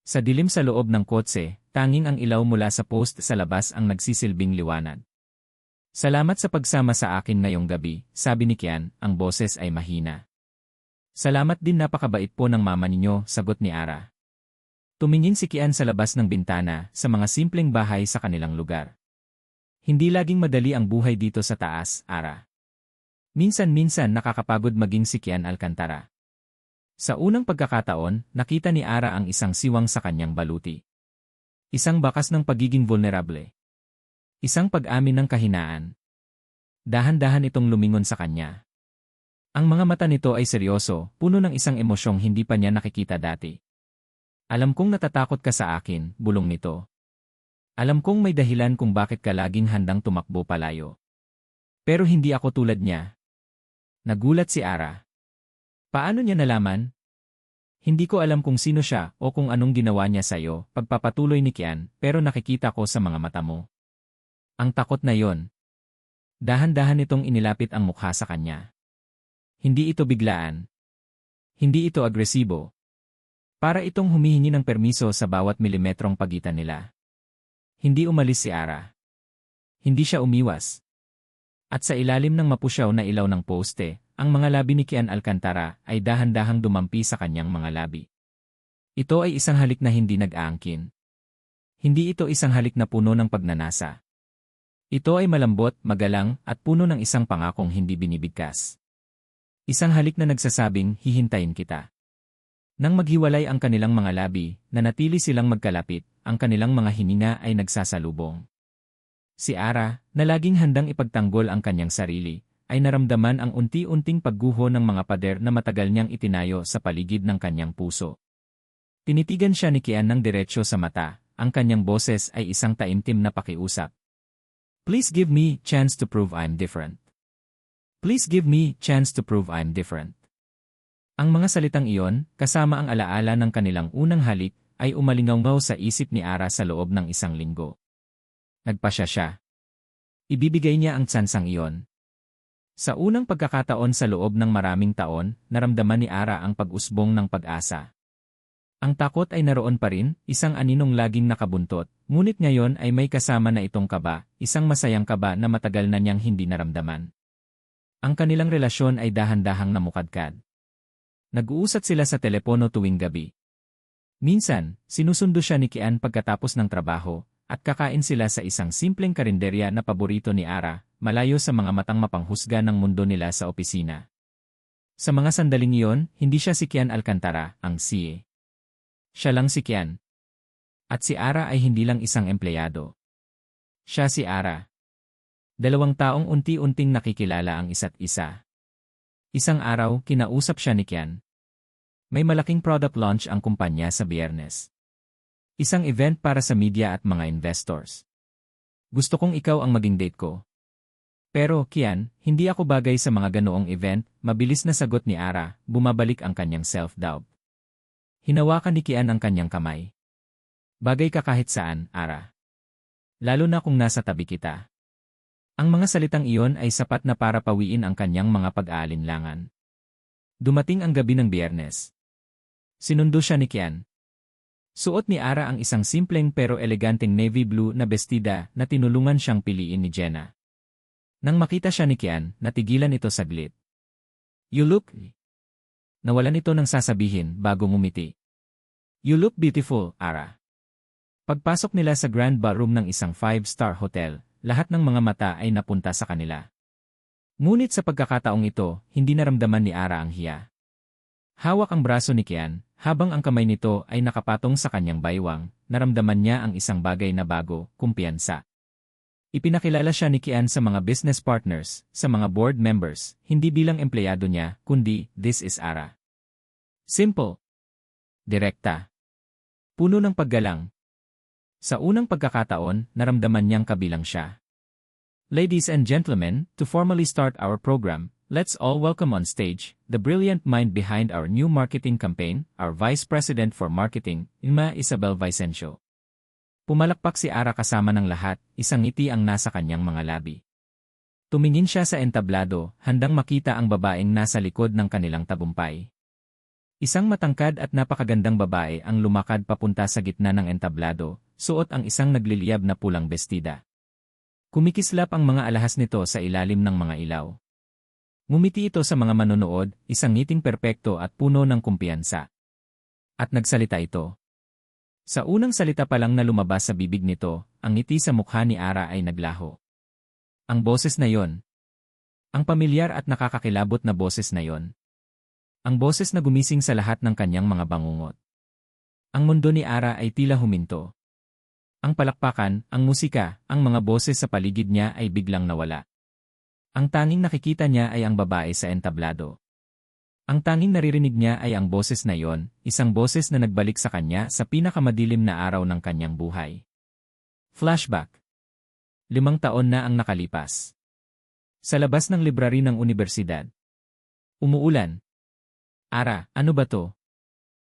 Sa dilim sa loob ng kotse, tanging ang ilaw mula sa post sa labas ang nagsisilbing liwanag. Salamat sa pagsama sa akin ngayong gabi, sabi ni Kian, ang boses ay mahina. Salamat din, napakabait po ng mama ninyo, sagot ni Ara. Tumingin si Kian sa labas ng bintana sa mga simpleng bahay sa kanilang lugar. Hindi laging madali ang buhay dito sa taas, Ara. Minsan-minsan nakakapagod maging si Kian Alcantara. Sa unang pagkakataon, nakita ni Ara ang isang siwang sa kanyang baluti. Isang bakas ng pagiging vulnerable. Isang pag-amin ng kahinaan. Dahan-dahan itong lumingon sa kanya. Ang mga mata nito ay seryoso, puno ng isang emosyong hindi pa niya nakikita dati. Alam kong natatakot ka sa akin, bulong nito. Alam kong may dahilan kung bakit ka laging handang tumakbo palayo. Pero hindi ako tulad niya. Nagulat si Ara. Paano niya nalaman? Hindi ko alam kung sino siya o kung anong ginawa niya sa'yo, pagpapatuloy ni Kian, pero nakikita ko sa mga mata mo. Ang takot na yon. Dahan-dahan itong inilapit ang mukha sa kanya. Hindi ito biglaan. Hindi ito agresibo. Para itong humihingi ng permiso sa bawat milimetrong pagitan nila. Hindi umalis si Ara. Hindi siya umiwas. At sa ilalim ng mapusyaw na ilaw ng poste, ang mga labi ni Kian Alcantara ay dahan-dahang dumampi sa kanyang mga labi. Ito ay isang halik na hindi nag-aangkin. Hindi ito isang halik na puno ng pagnanasa. Ito ay malambot, magalang, at puno ng isang pangakong hindi binibigkas. Isang halik na nagsasabing, hihintayin kita. Nang maghiwalay ang kanilang mga labi, nanatili silang magkalapit, ang kanilang mga hininga ay nagsasalubong. Si Ara, na laging handang ipagtanggol ang kanyang sarili, ay naramdaman ang unti-unting pagguho ng mga pader na matagal niyang itinayo sa paligid ng kanyang puso. Tinitigan siya ni Kian ng diretsyo sa mata, ang kanyang boses ay isang taimtim na pakiusap. Please give me chance to prove I'm different. Please give me chance to prove I'm different. Ang mga salitang iyon, kasama ang alaala ng kanilang unang halik, ay umalingaw sa isip ni Ara sa loob ng isang linggo. Nagpasya siya. Ibibigay niya ang tsansang iyon. Sa unang pagkakataon sa loob ng maraming taon, naramdaman ni Ara ang pag-usbong ng pag-asa. Ang takot ay naroon pa rin, isang aninong laging nakabuntot, ngunit ngayon ay may kasama na itong kaba, isang masayang kaba na matagal na niyang hindi naramdaman. Ang kanilang relasyon ay dahan-dahang namukadkad. Nag-uusat sila sa telepono tuwing gabi. Minsan, sinusundo siya ni Kian pagkatapos ng trabaho, at kakain sila sa isang simpleng karinderya na paborito ni Ara, malayo sa mga matang mapanghusga ng mundo nila sa opisina. Sa mga sandaling iyon, hindi siya si Kian Alcantara, ang CA. Siya lang si Kian. At si Ara ay hindi lang isang empleyado. Siya si Ara. Dalawang taong unti-unting nakikilala ang isa't isa. Isang araw, kinausap siya ni Kian. May malaking product launch ang kumpanya sa Biyernes. Isang event para sa media at mga investors. Gusto kong ikaw ang maging date ko. Pero, Kian, hindi ako bagay sa mga ganoong event, mabilis na sagot ni Ara, bumabalik ang kanyang self-doubt. Hinawakan ni Kian ang kanyang kamay. Bagay ka kahit saan, Ara. Lalo na kung nasa tabi kita. Ang mga salitang iyon ay sapat na para pawiin ang kanyang mga pag-aalinlangan. Dumating ang gabi ng Biyernes. Sinundo siya ni Kian. Suot ni Ara ang isang simpleng pero eleganteng navy blue na bestida na tinulungan siyang piliin ni Jenna. Nang makita siya ni Kian, natigilan ito saglit. You look... Nawalan ito ng sasabihin bago ngumiti. You look beautiful, Ara. Pagpasok nila sa grand ballroom ng isang 5-star hotel, lahat ng mga mata ay napunta sa kanila. Ngunit sa pagkakataong ito, hindi naramdaman ni Ara ang hiya. Hawak ang braso ni Kian, habang ang kamay nito ay nakapatong sa kanyang baywang, naramdaman niya ang isang bagay na bago, kumpiyansa. Ipinakilala siya ni Kian sa mga business partners, sa mga board members, hindi bilang empleyado niya, kundi, this is Ara. Simple. Direkta. Puno ng paggalang. Sa unang pagkakataon, naramdaman niyang kabilang siya. Ladies and gentlemen, to formally start our program, let's all welcome on stage, the brilliant mind behind our new marketing campaign, our Vice President for Marketing, Ima Isabel Vicencio. Pumalakpak si Ara kasama ng lahat, isang ngiti ang nasa kanyang mga labi. Tumingin siya sa entablado, handang makita ang babaeng nasa likod ng kanilang tagumpay. Isang matangkad at napakagandang babae ang lumakad papunta sa gitna ng entablado, suot ang isang nagliliyab na pulang bestida. Kumikislap ang mga alahas nito sa ilalim ng mga ilaw. Ngumiti ito sa mga manonood, isang ngiting perpekto at puno ng kumpiyansa. At nagsalita ito. Sa unang salita pa lang na lumabas sa bibig nito, ang ngiti sa mukha ni Ara ay naglaho. Ang boses na yon. Ang pamilyar at nakakakilabot na boses na yon. Ang boses na gumising sa lahat ng kanyang mga bangungot. Ang mundo ni Ara ay tila huminto. Ang palakpakan, ang musika, ang mga boses sa paligid niya ay biglang nawala. Ang tanging nakikita niya ay ang babae sa entablado. Ang tanging naririnig niya ay ang boses na yon, isang boses na nagbalik sa kanya sa pinakamadilim na araw ng kanyang buhay. Flashback. 5 taon na ang nakalipas. Sa labas ng library ng unibersidad. Umuulan. Ara, ano ba to?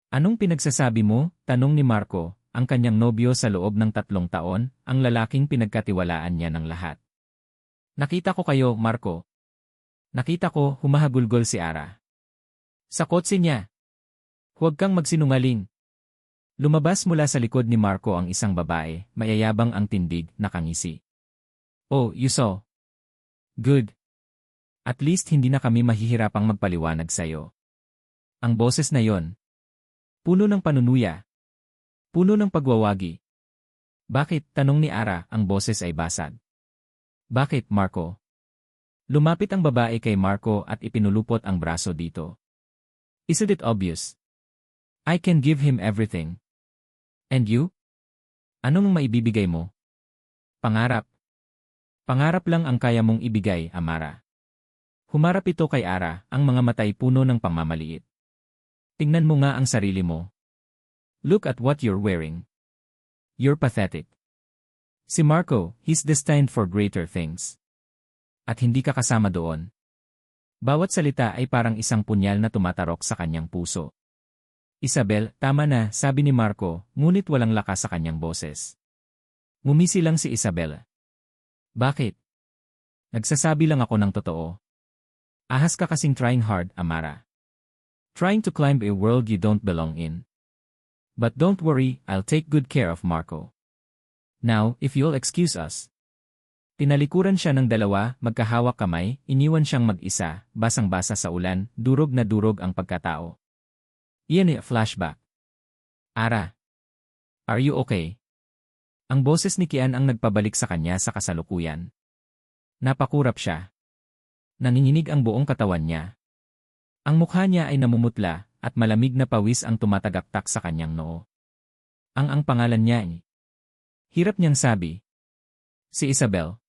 Anong pinagsasabi mo? Tanong ni Marco, ang kanyang nobyo sa loob ng 3 taon, ang lalaking pinagkatiwalaan niya ng lahat. Nakita ko kayo, Marco. Nakita ko, humahagulgol si Ara. Sa kotse niya. Huwag kang magsinungaling. Lumabas mula sa likod ni Marco ang isang babae, mayayabang ang tindig, nakangisi. Oh, you saw. Good. At least hindi na kami mahihirapang magpaliwanag sa'yo. Ang boses na yon. Puno ng panunuya. Puno ng pagwawagi. Bakit, tanong ni Ara, ang boses ay basag. Bakit, Marco? Lumapit ang babae kay Marco at ipinulupot ang braso dito. Isn't it obvious? I can give him everything. And you? Anong maibibigay mo? Pangarap. Pangarap lang ang kaya mong ibigay, Amara. Humarap ito kay Ara, ang mga matay puno ng pangmamaliit. Tingnan mo nga ang sarili mo. Look at what you're wearing. You're pathetic. Si Marco, he's destined for greater things. At hindi ka kasama doon. Bawat salita ay parang isang punyal na tumatarok sa kanyang puso. Isabel, tama na, sabi ni Marco, ngunit walang lakas sa kanyang boses. Ngumisi lang si Isabel. Bakit? Nagsasabi lang ako ng totoo. Ahas ka kasing trying hard, Amara. Trying to climb a world you don't belong in. But don't worry, I'll take good care of Marco. Now, if you'll excuse us. Tinalikuran siya ng dalawa, magkahawak kamay, iniwan siyang mag-isa, basang-basa sa ulan, durog na durog ang pagkatao. Iyan ay flashback. Ara. Are you okay? Ang boses ni Kian ang nagpabalik sa kanya sa kasalukuyan. Napakurap siya. Nanginginig ang buong katawan niya. Ang mukha niya ay namumutla, at malamig na pawis ang tumatagaktak sa kanyang noo. Ang pangalan niya ay. Hirap niyang sabi. Si Isabel.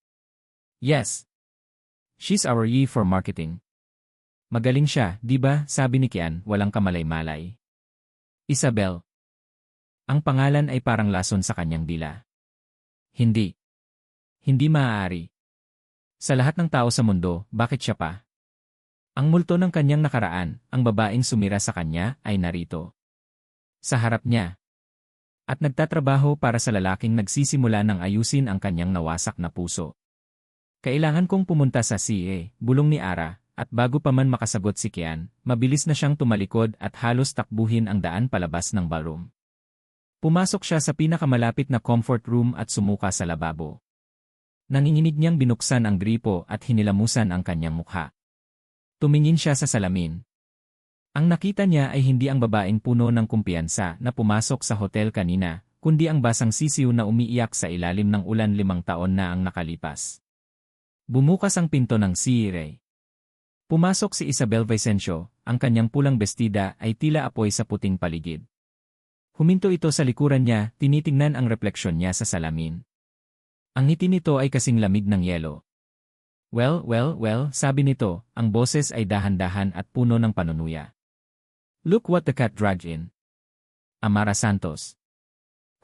Yes. She's our ye for marketing. Magaling siya, di ba? Sabi ni Kian, walang kamalay-malay. Isabel. Ang pangalan ay parang lason sa kanyang dila. Hindi. Hindi maaari. Sa lahat ng tao sa mundo, bakit siya pa? Ang multo ng kanyang nakaraan, ang babaeng sumira sa kanya, ay narito. Sa harap niya. At nagtatrabaho para sa lalaking nagsisimula ng ayusin ang kanyang nawasak na puso. Kailangan kong pumunta sa CA, bulong ni Ara, at bago pa man makasagot si Kian, mabilis na siyang tumalikod at halos takbuhin ang daan palabas ng ballroom. Pumasok siya sa pinakamalapit na comfort room at sumuka sa lababo. Nanginginig niyang binuksan ang gripo at hinilamusan ang kanyang mukha. Tumingin siya sa salamin. Ang nakita niya ay hindi ang babaeng puno ng kumpiyansa na pumasok sa hotel kanina, kundi ang basang sisiw na umiiyak sa ilalim ng ulan 5 taon na ang nakalipas. Bumukas ang pinto ng CA. Pumasok si Isabel Vicencio, ang kanyang pulang bestida ay tila apoy sa puting paligid. Huminto ito sa likuran niya, tinitingnan ang refleksyon niya sa salamin. Ang ngiti nito ay kasing lamig ng yelo. Well, sabi nito, ang boses ay dahan-dahan at puno ng panunuya. Look what the cat dragged in. Amara Santos.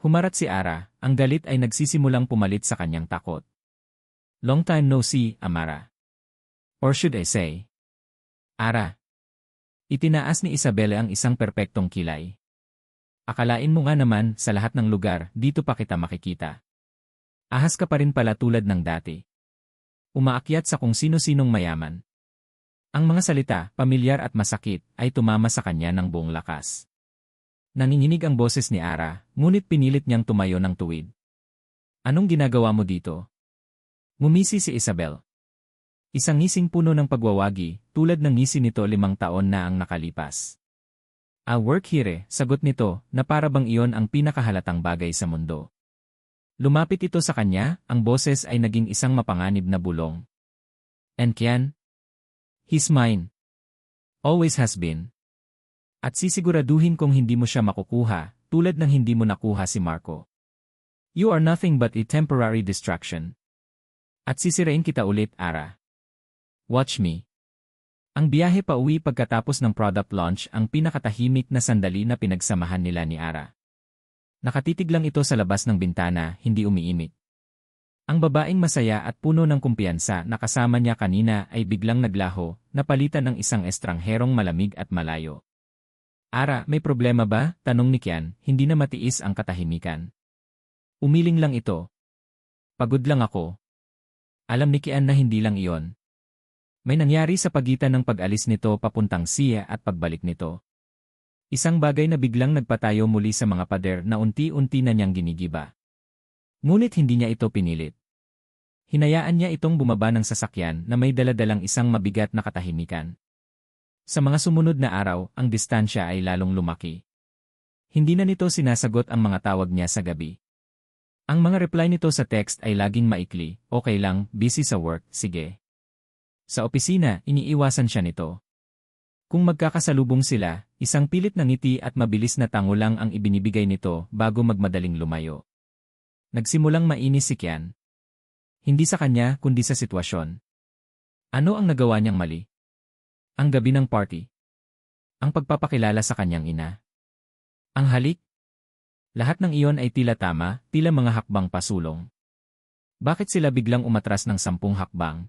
Humarap si Ara, ang galit ay nagsisimulang pumalit sa kanyang takot. Long time no see, Amara. Or should I say? Ara. Itinaas ni Isabel ang isang perpektong kilay. Akalain mo nga naman, sa lahat ng lugar, dito pa kita makikita. Ahas ka pa rin pala tulad ng dati. Umaakyat sa kung sino-sinong mayaman. Ang mga salita, pamilyar at masakit, ay tumama sa kanya ng buong lakas. Nanginginig ang boses ni Ara, ngunit pinilit niyang tumayo ng tuwid. Anong ginagawa mo dito? Ngumisi si Isabel. Isang ngising puno ng pagwawagi, tulad ng ngisi nito 5 taon na ang nakalipas. I'll work here, sagot nito, na para bang iyon ang pinakahalatang bagay sa mundo. Lumapit ito sa kanya, ang boses ay naging isang mapanganib na bulong. And Kian? He's mine. Always has been. At sisiguraduhin kong hindi mo siya makukuha, tulad ng hindi mo nakuha si Marco. You are nothing but a temporary distraction. At sisirain kita ulit, Ara. Watch me. Ang biyahe pa uwi pagkatapos ng product launch ang pinakatahimik na sandali na pinagsamahan nila ni Ara. Nakatitig lang ito sa labas ng bintana, hindi umiimik. Ang babaeng masaya at puno ng kumpiyansa na kasama niya kanina ay biglang naglaho, napalitan ng isang estrangherong malamig at malayo. Ara, may problema ba? Tanong ni Kian, hindi na matiis ang katahimikan. Umiling lang ito. Pagod lang ako. Alam ni Kian na hindi lang iyon. May nangyari sa pagitan ng pag-alis nito papuntang siya at pagbalik nito. Isang bagay na biglang nagpatayo muli sa mga pader na unti-unti na niyang ginigiba. Ngunit hindi niya ito pinilit. Hinayaan niya itong bumaba ng sasakyan na may daladalang isang mabigat na katahimikan. Sa mga sumunod na araw, ang distansya ay lalong lumaki. Hindi na nito sinasagot ang mga tawag niya sa gabi. Ang mga reply nito sa text ay laging maikli, okay lang, busy sa work, sige. Sa opisina, iniiwasan siya nito. Kung magkakasalubong sila, isang pilit na ngiti at mabilis na tango lang ang ibinibigay nito bago magmadaling lumayo. Nagsimulang mainis si Kian. Hindi sa kanya kundi sa sitwasyon. Ano ang nagawa niyang mali? Ang gabi ng party. Ang pagpapakilala sa kanyang ina. Ang halik? Lahat ng iyon ay tila tama, tila mga hakbang pasulong. Bakit sila biglang umatras ng 10 hakbang?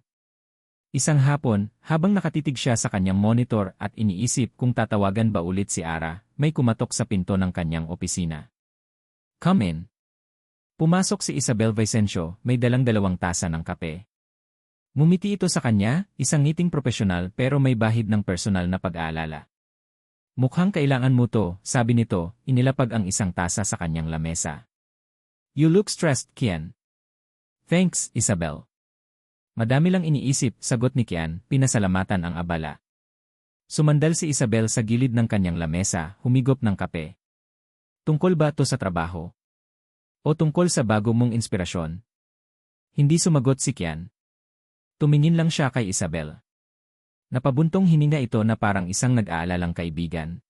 Isang hapon, habang nakatitig siya sa kanyang monitor at iniisip kung tatawagan ba ulit si Ara, may kumatok sa pinto ng kanyang opisina. Come in. Pumasok si Isabel Vicencio, may dalang 2 tasa ng kape. Ngumiti ito sa kanya, isang ngiting profesional pero may bahid ng personal na pag-aalala. Mukhang kailangan mo to, sabi nito, inilapag ang isang tasa sa kanyang lamesa. You look stressed, Kian. Thanks, Isabel. Madami lang iniisip, sagot ni Kian, pinasalamatan ang abala. Sumandal si Isabel sa gilid ng kanyang lamesa, humigop ng kape. Tungkol ba to sa trabaho? O tungkol sa bago mong inspirasyon? Hindi sumagot si Kian. Tumingin lang siya kay Isabel. Napabuntong hininga ito na parang isang nag-aalalang kaibigan.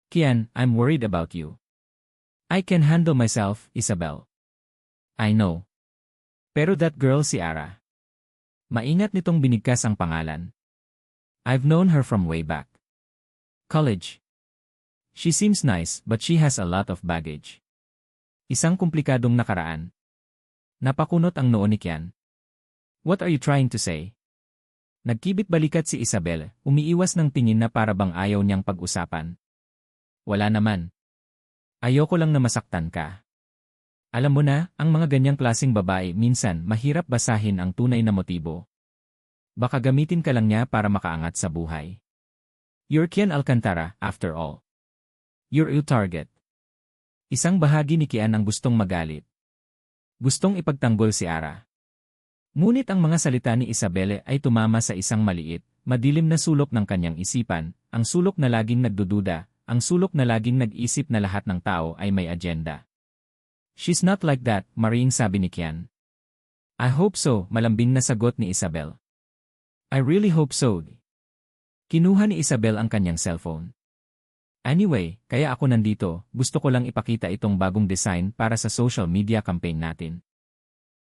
Kian, I'm worried about you. I can handle myself, Isabel. I know. Pero that girl si Ara. Maingat nitong binigkas ang pangalan. I've known her from way back. College. She seems nice but she has a lot of baggage. Isang komplikadong nakaraan. Napakunot ang noo ni Kian. What are you trying to say? Nagkibit-balikat si Isabel, umiiwas ng tingin na para bang ayaw niyang pag-usapan. Wala naman. Ayoko lang na masaktan ka. Alam mo na, ang mga ganyang klaseng babae minsan mahirap basahin ang tunay na motibo. Baka gamitin ka lang niya para makaangat sa buhay. You're Kian Alcantara, after all. You're your target. Isang bahagi ni Kian ang gustong magalit. Gustong ipagtanggol si Ara. Ngunit ang mga salita ni Isabelle ay tumama sa isang maliit, madilim na sulok ng kanyang isipan, ang sulok na laging nagdududa, ang sulok na laging nag-isip na lahat ng tao ay may agenda. She's not like that, Maring, sabi ni Kian. I hope so, malambing na sagot ni Isabel. I really hope so. Kinuha ni Isabel ang kanyang cellphone. Anyway, kaya ako nandito, gusto ko lang ipakita itong bagong design para sa social media campaign natin.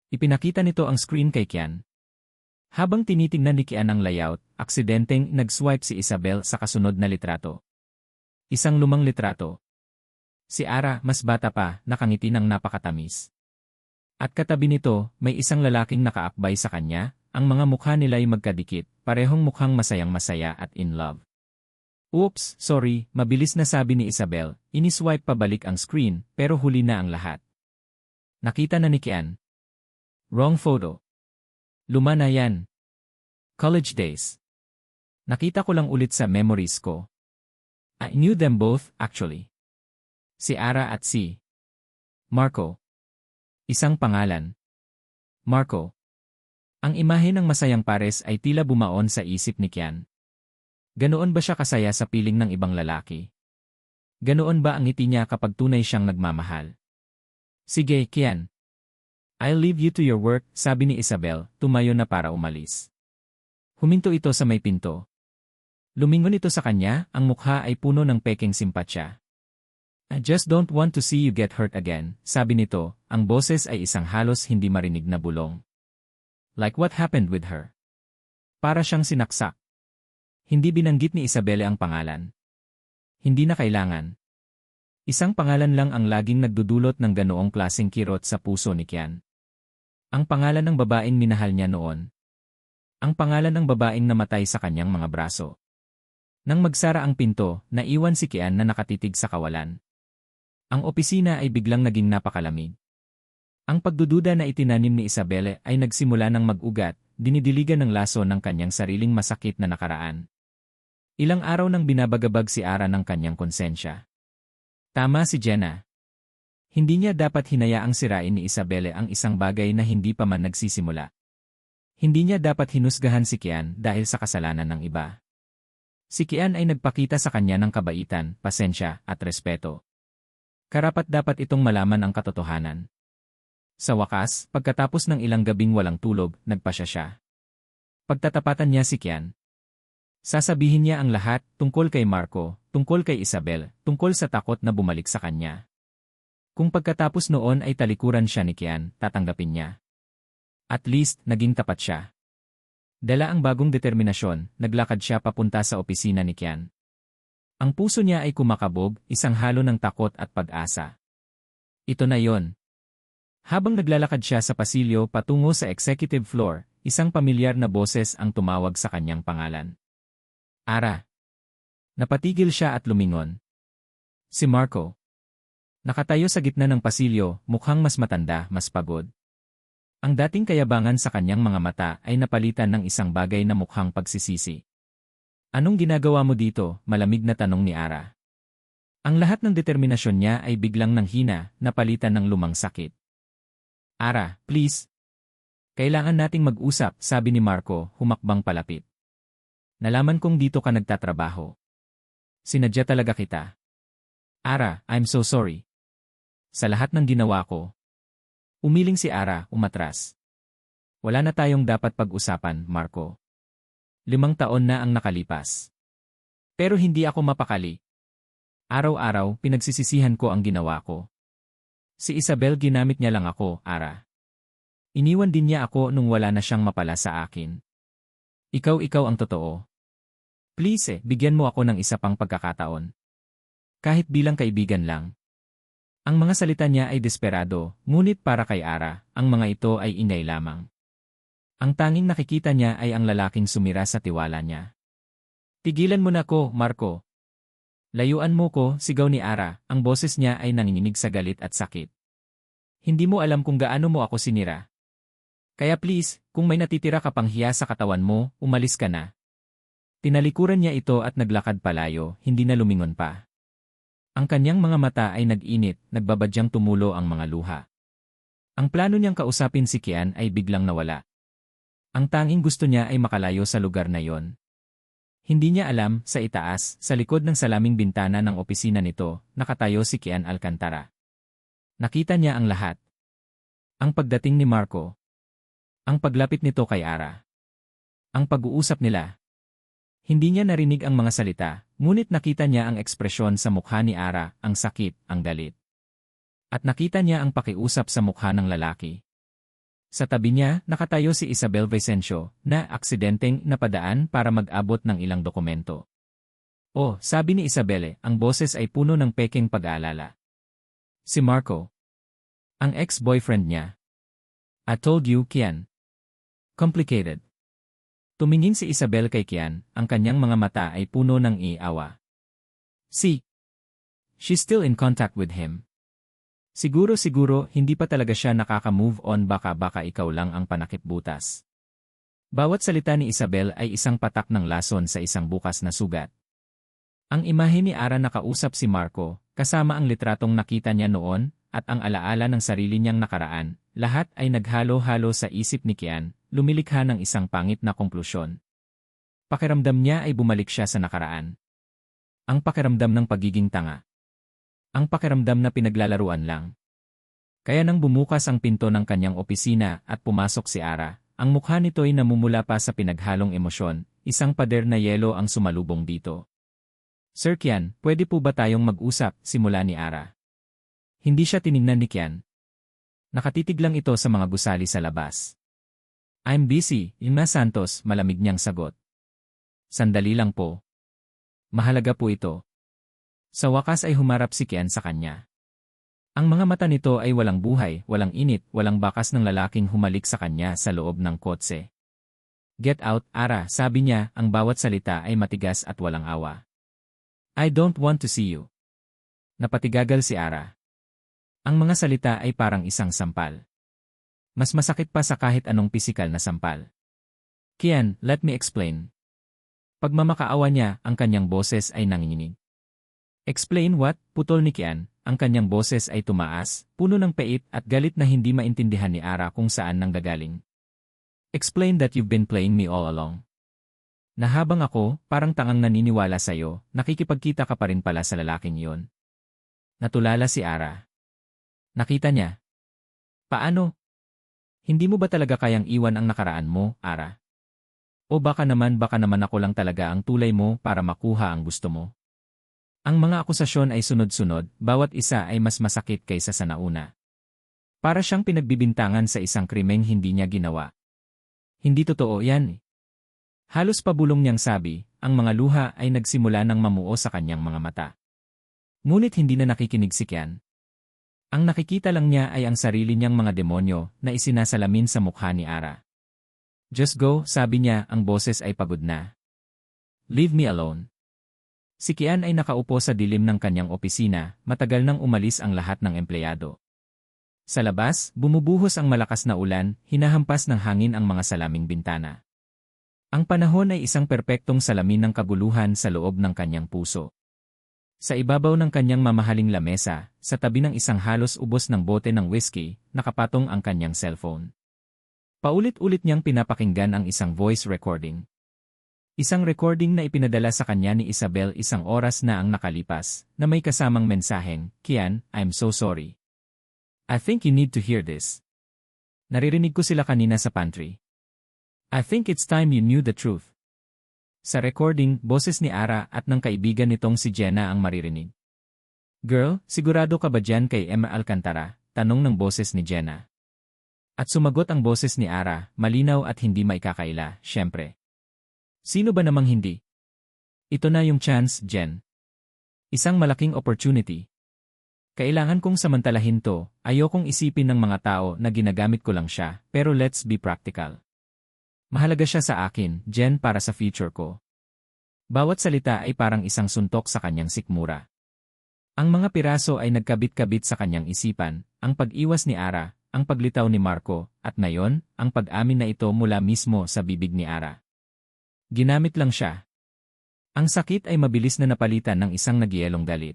Ipinakita nito ang screen kay Kian. Habang tinitingnan ni Kian ang layout, aksidenteng nag-swipe si Isabel sa kasunod na litrato. Isang lumang litrato. Si Ara, mas bata pa, nakangiti ng napakatamis. At katabi nito, may isang lalaking nakaakbay sa kanya, ang mga mukha nila'y magkadikit, parehong mukhang masayang-masaya at in love. Oops, sorry, mabilis na sabi ni Isabel, iniswipe pabalik ang screen, pero huli na ang lahat. Nakita na ni Kian. Wrong photo. Luma na yan. College days. Nakita ko lang ulit sa memories ko. I knew them both, actually. Si Ara at si Marco. Isang pangalan. Marco. Ang imahe ng masayang pares ay tila bumaon sa isip ni Kian. Ganoon ba siya kasaya sa piling ng ibang lalaki? Ganoon ba ang ngiti niya kapag tunay siyang nagmamahal? Sige, Kian. I'll leave you to your work, sabi ni Isabel, tumayo na para umalis. Huminto ito sa may pinto. Lumingon ito sa kanya, ang mukha ay puno ng peking simpatsya. I just don't want to see you get hurt again, sabi nito, ang boses ay isang halos hindi marinig na bulong. Like what happened with her? Para siyang sinaksak. Hindi binanggit ni Isabelle ang pangalan. Hindi na kailangan. Isang pangalan lang ang laging nagdudulot ng ganoong klaseng kirot sa puso ni Kian. Ang pangalan ng babaeng minahal niya noon. Ang pangalan ng babaeng namatay sa kanyang mga braso. Nang magsara ang pinto, naiwan si Kian na nakatitig sa kawalan. Ang opisina ay biglang naging napakalamig. Ang pagdududa na itinanim ni Isabelle ay nagsimula ng mag-ugat, dinidiligan ng laso ng kanyang sariling masakit na nakaraan. Ilang araw nang binabagabag si Ara ng kanyang konsensya. Tama si Jenna. Hindi niya dapat hinayaang sirain ni Isabelle ang isang bagay na hindi pa man nagsisimula. Hindi niya dapat hinusgahan si Kian dahil sa kasalanan ng iba. Si Kian ay nagpakita sa kanya ng kabaitan, pasensya, at respeto. Karapat-dapat itong malaman ang katotohanan. Sa wakas, pagkatapos ng ilang gabing walang tulog, nagpasya siya. Pagtatapatan niya si Kian. Sasabihin niya ang lahat tungkol kay Marco, tungkol kay Isabel, tungkol sa takot na bumalik sa kanya. Kung pagkatapos noon ay talikuran siya ni Kian, tatanggapin niya. At least, naging tapat siya. Dala ang bagong determinasyon, naglakad siya papunta sa opisina ni Kian. Ang puso niya ay kumakabog, isang halo ng takot at pag-asa. Ito na yon. Habang naglalakad siya sa pasilyo patungo sa executive floor, isang pamilyar na boses ang tumawag sa kanyang pangalan. Ara. Napatigil siya at lumingon. Si Marco. Nakatayo sa gitna ng pasilyo, mukhang mas matanda, mas pagod. Ang dating kayabangan sa kanyang mga mata ay napalitan ng isang bagay na mukhang pagsisisi. Anong ginagawa mo dito? Malamig na tanong ni Ara. Ang lahat ng determinasyon niya ay biglang nanghina, napalitan ng lumang sakit. Ara, please. Kailangan nating mag-usap, sabi ni Marco, humakbang palapit. Nalaman kong dito ka nagtatrabaho. Sinadya talaga kita. Ara, I'm so sorry. Sa lahat ng ginawa ko. Umiling si Ara, umatras. Wala na tayong dapat pag-usapan, Marco. 5 taon na ang nakalipas. Pero hindi ako mapakali. Araw-araw, pinagsisisihan ko ang ginawa ko. Si Isabel ginamit niya lang ako, Ara. Iniwan din niya ako nung wala na siyang mapala sa akin. Ikaw ang totoo. Please bigyan mo ako ng isa pang pagkakataon. Kahit bilang kaibigan lang. Ang mga salita niya ay desperado, ngunit para kay Ara, ang mga ito ay inay lamang. Ang tanging nakikita niya ay ang lalaking sumira sa tiwala niya. Tigilan mo na ko, Marco. Layuan mo ko, sigaw ni Ara, ang boses niya ay nanginginig sa galit at sakit. Hindi mo alam kung gaano mo ako sinira. Kaya please, kung may natitira ka pang hiya sa katawan mo, umalis ka na. Tinalikuran niya ito at naglakad palayo, hindi na lumingon pa. Ang kanyang mga mata ay nag-init, nagbabadyang tumulo ang mga luha. Ang plano niyang kausapin si Kian ay biglang nawala. Ang tanging gusto niya ay makalayo sa lugar na yon. Hindi niya alam, sa itaas, sa likod ng salaming bintana ng opisina nito, nakatayo si Kian Alcantara. Nakita niya ang lahat. Ang pagdating ni Marco. Ang paglapit nito kay Ara. Ang pag-uusap nila. Hindi niya narinig ang mga salita, ngunit nakita niya ang ekspresyon sa mukha ni Ara, ang sakit, ang galit. At nakita niya ang pakiusap sa mukha ng lalaki. Sa tabi niya, nakatayo si Isabel Vicencio, na aksidenteng napadaan para mag-abot ng ilang dokumento. Oh, sabi ni Isabel, ang boses ay puno ng pekeng pag-aalala. Si Marco. Ang ex-boyfriend niya. I told you, Kian. Complicated. Tumingin si Isabel kay Kian, ang kanyang mga mata ay puno ng iiawa. She's still in contact with him. Siguro hindi pa talaga siya nakaka-move on, baka ikaw lang ang panakipbutas. Bawat salita ni Isabel ay isang patak ng lason sa isang bukas na sugat. Ang imahe ni Ara nakausap si Marco, kasama ang litratong nakita niya noon, at ang alaala ng sarili niyang nakaraan, lahat ay naghalo-halo sa isip ni Kian, lumilikha ng isang pangit na konklusyon. Pakiramdam niya ay bumalik siya sa nakaraan. Ang pakiramdam ng pagiging tanga. Ang pakiramdam na pinaglalaruan lang. Kaya nang bumukas ang pinto ng kanyang opisina at pumasok si Ara, ang mukha nito'y namumula pa sa pinaghalong emosyon, isang pader na yelo ang sumalubong dito. Sir Kian, pwede po ba tayong mag-usap, simula ni Ara. Hindi siya tiningnan ni Kian. Nakatitig lang ito sa mga gusali sa labas. I'm busy, Ima Santos, malamig niyang sagot. Sandali lang po. Mahalaga po ito. Sa wakas ay humarap si Kian sa kanya. Ang mga mata nito ay walang buhay, walang init, walang bakas ng lalaking humalik sa kanya sa loob ng kotse. Get out, Ara, sabi niya, ang bawat salita ay matigas at walang awa. I don't want to see you. Napatigagal si Ara. Ang mga salita ay parang isang sampal. Mas masakit pa sa kahit anong pisikal na sampal. Kian, let me explain. Pagmamakaawa niya, ang kanyang boses ay nanginginig. Explain what? Putol ni Kian, ang kanyang boses ay tumaas, puno ng pait at galit na hindi maintindihan ni Ara kung saan nanggagaling. Explain that you've been playing me all along. Na habang ako, parang tangang naniniwala sa'yo, nakikipagkita ka pa rin pala sa lalaking yon. Natulala si Ara. Nakita niya. Paano? Hindi mo ba talaga kayang iwan ang nakaraan mo, Ara? O baka naman ako lang talaga ang tulay mo para makuha ang gusto mo? Ang mga akusasyon ay sunod-sunod, bawat isa ay mas masakit kaysa sa nauna. Para siyang pinagbibintangan sa isang krimeng hindi niya ginawa. Hindi totoo yan. Halos pabulong niyang sabi, ang mga luha ay nagsimula ng mamuo sa kanyang mga mata. Ngunit hindi na nakikinig si Kian. Ang nakikita lang niya ay ang sarili niyang mga demonyo na isinasalamin sa mukha ni Ara. Just go, sabi niya, ang boses ay pagod na. Leave me alone. Si Kian ay nakaupo sa dilim ng kanyang opisina, matagal nang umalis ang lahat ng empleyado. Sa labas, bumubuhos ang malakas na ulan, hinahampas ng hangin ang mga salaming bintana. Ang panahon ay isang perpektong salamin ng kaguluhan sa loob ng kanyang puso. Sa ibabaw ng kanyang mamahaling lamesa, sa tabi ng isang halos ubos ng bote ng whiskey, nakapatong ang kanyang cellphone. Paulit-ulit niyang pinapakinggan ang isang voice recording. Isang recording na ipinadala sa kanya ni Isabel isang oras na ang nakalipas, na may kasamang mensaheng, Kian, I'm so sorry. I think you need to hear this. Naririnig ko sila kanina sa pantry. I think it's time you knew the truth. Sa recording, boses ni Ara at ng kaibigan nitong si Jenna ang maririnig. Girl, sigurado ka ba dyan kay Emma Alcantara? Tanong ng boses ni Jenna. At sumagot ang boses ni Ara, malinaw at hindi maikakaila, syempre. Sino ba namang hindi? Ito na yung chance, Jen. Isang malaking opportunity. Kailangan kong samantalahin to, ayokong isipin ng mga tao na ginagamit ko lang siya, pero let's be practical. Mahalaga siya sa akin, Jen, para sa future ko. Bawat salita ay parang isang suntok sa kanyang sikmura. Ang mga piraso ay nagkabit-kabit sa kanyang isipan, ang pag-iwas ni Ara, ang paglitaw ni Marco, at ngayon, ang pag-amin na ito mula mismo sa bibig ni Ara. Ginamit lang siya. Ang sakit ay mabilis na napalitan ng isang nagyelong galit.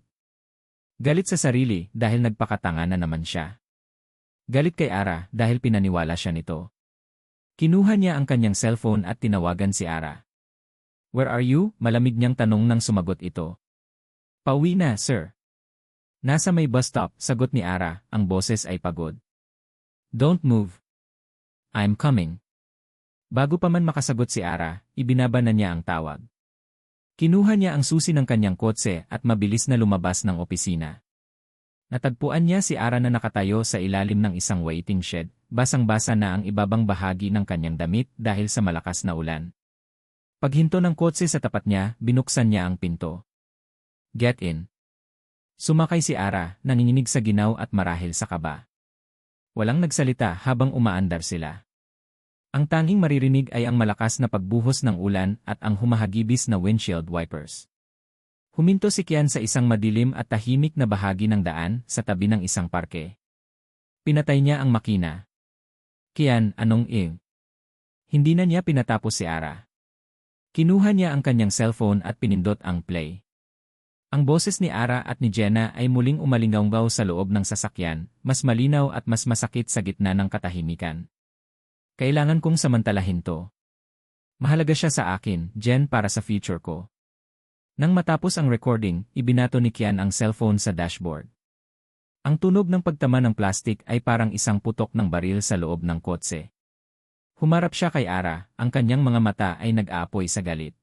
Galit sa sarili dahil nagpakatanga na naman siya. Galit kay Ara dahil pinaniwala siya nito. Kinuha niya ang kanyang cellphone at tinawagan si Ara. Where are you? Malamig niyang tanong nang sumagot ito. Pauwi na, sir. Nasa may bus stop, sagot ni Ara, ang boses ay pagod. Don't move. I'm coming. Bago pa man makasagot si Ara, ibinaba na niya ang tawag. Kinuha niya ang susi ng kanyang kotse at mabilis na lumabas ng opisina. Natagpuan niya si Ara na nakatayo sa ilalim ng isang waiting shed, basang-basa na ang ibabang bahagi ng kanyang damit dahil sa malakas na ulan. Paghinto ng kotse sa tapat niya, binuksan niya ang pinto. Get in. Sumakay si Ara, nanginginig sa ginaw at marahil sa kaba. Walang nagsalita habang umaandar sila. Ang tanging maririnig ay ang malakas na pagbuhos ng ulan at ang humahagibis na windshield wipers. Huminto si Kian sa isang madilim at tahimik na bahagi ng daan sa tabi ng isang parke. Pinatay niya ang makina. Kian, anong ing? Hindi na niya pinatapos si Ara. Kinuha niya ang kanyang cellphone at pinindot ang play. Ang boses ni Ara at ni Jenna ay muling umalingaw sa loob ng sasakyan, mas malinaw at mas masakit sa gitna ng katahimikan. Kailangan kong samantalahin to. Mahalaga siya sa akin, Jen, para sa future ko. Nang matapos ang recording, ibinato ni Kian ang cellphone sa dashboard. Ang tunog ng pagtama ng plastik ay parang isang putok ng baril sa loob ng kotse. Humarap siya kay Ara, ang kanyang mga mata ay nag-aapoy sa galit.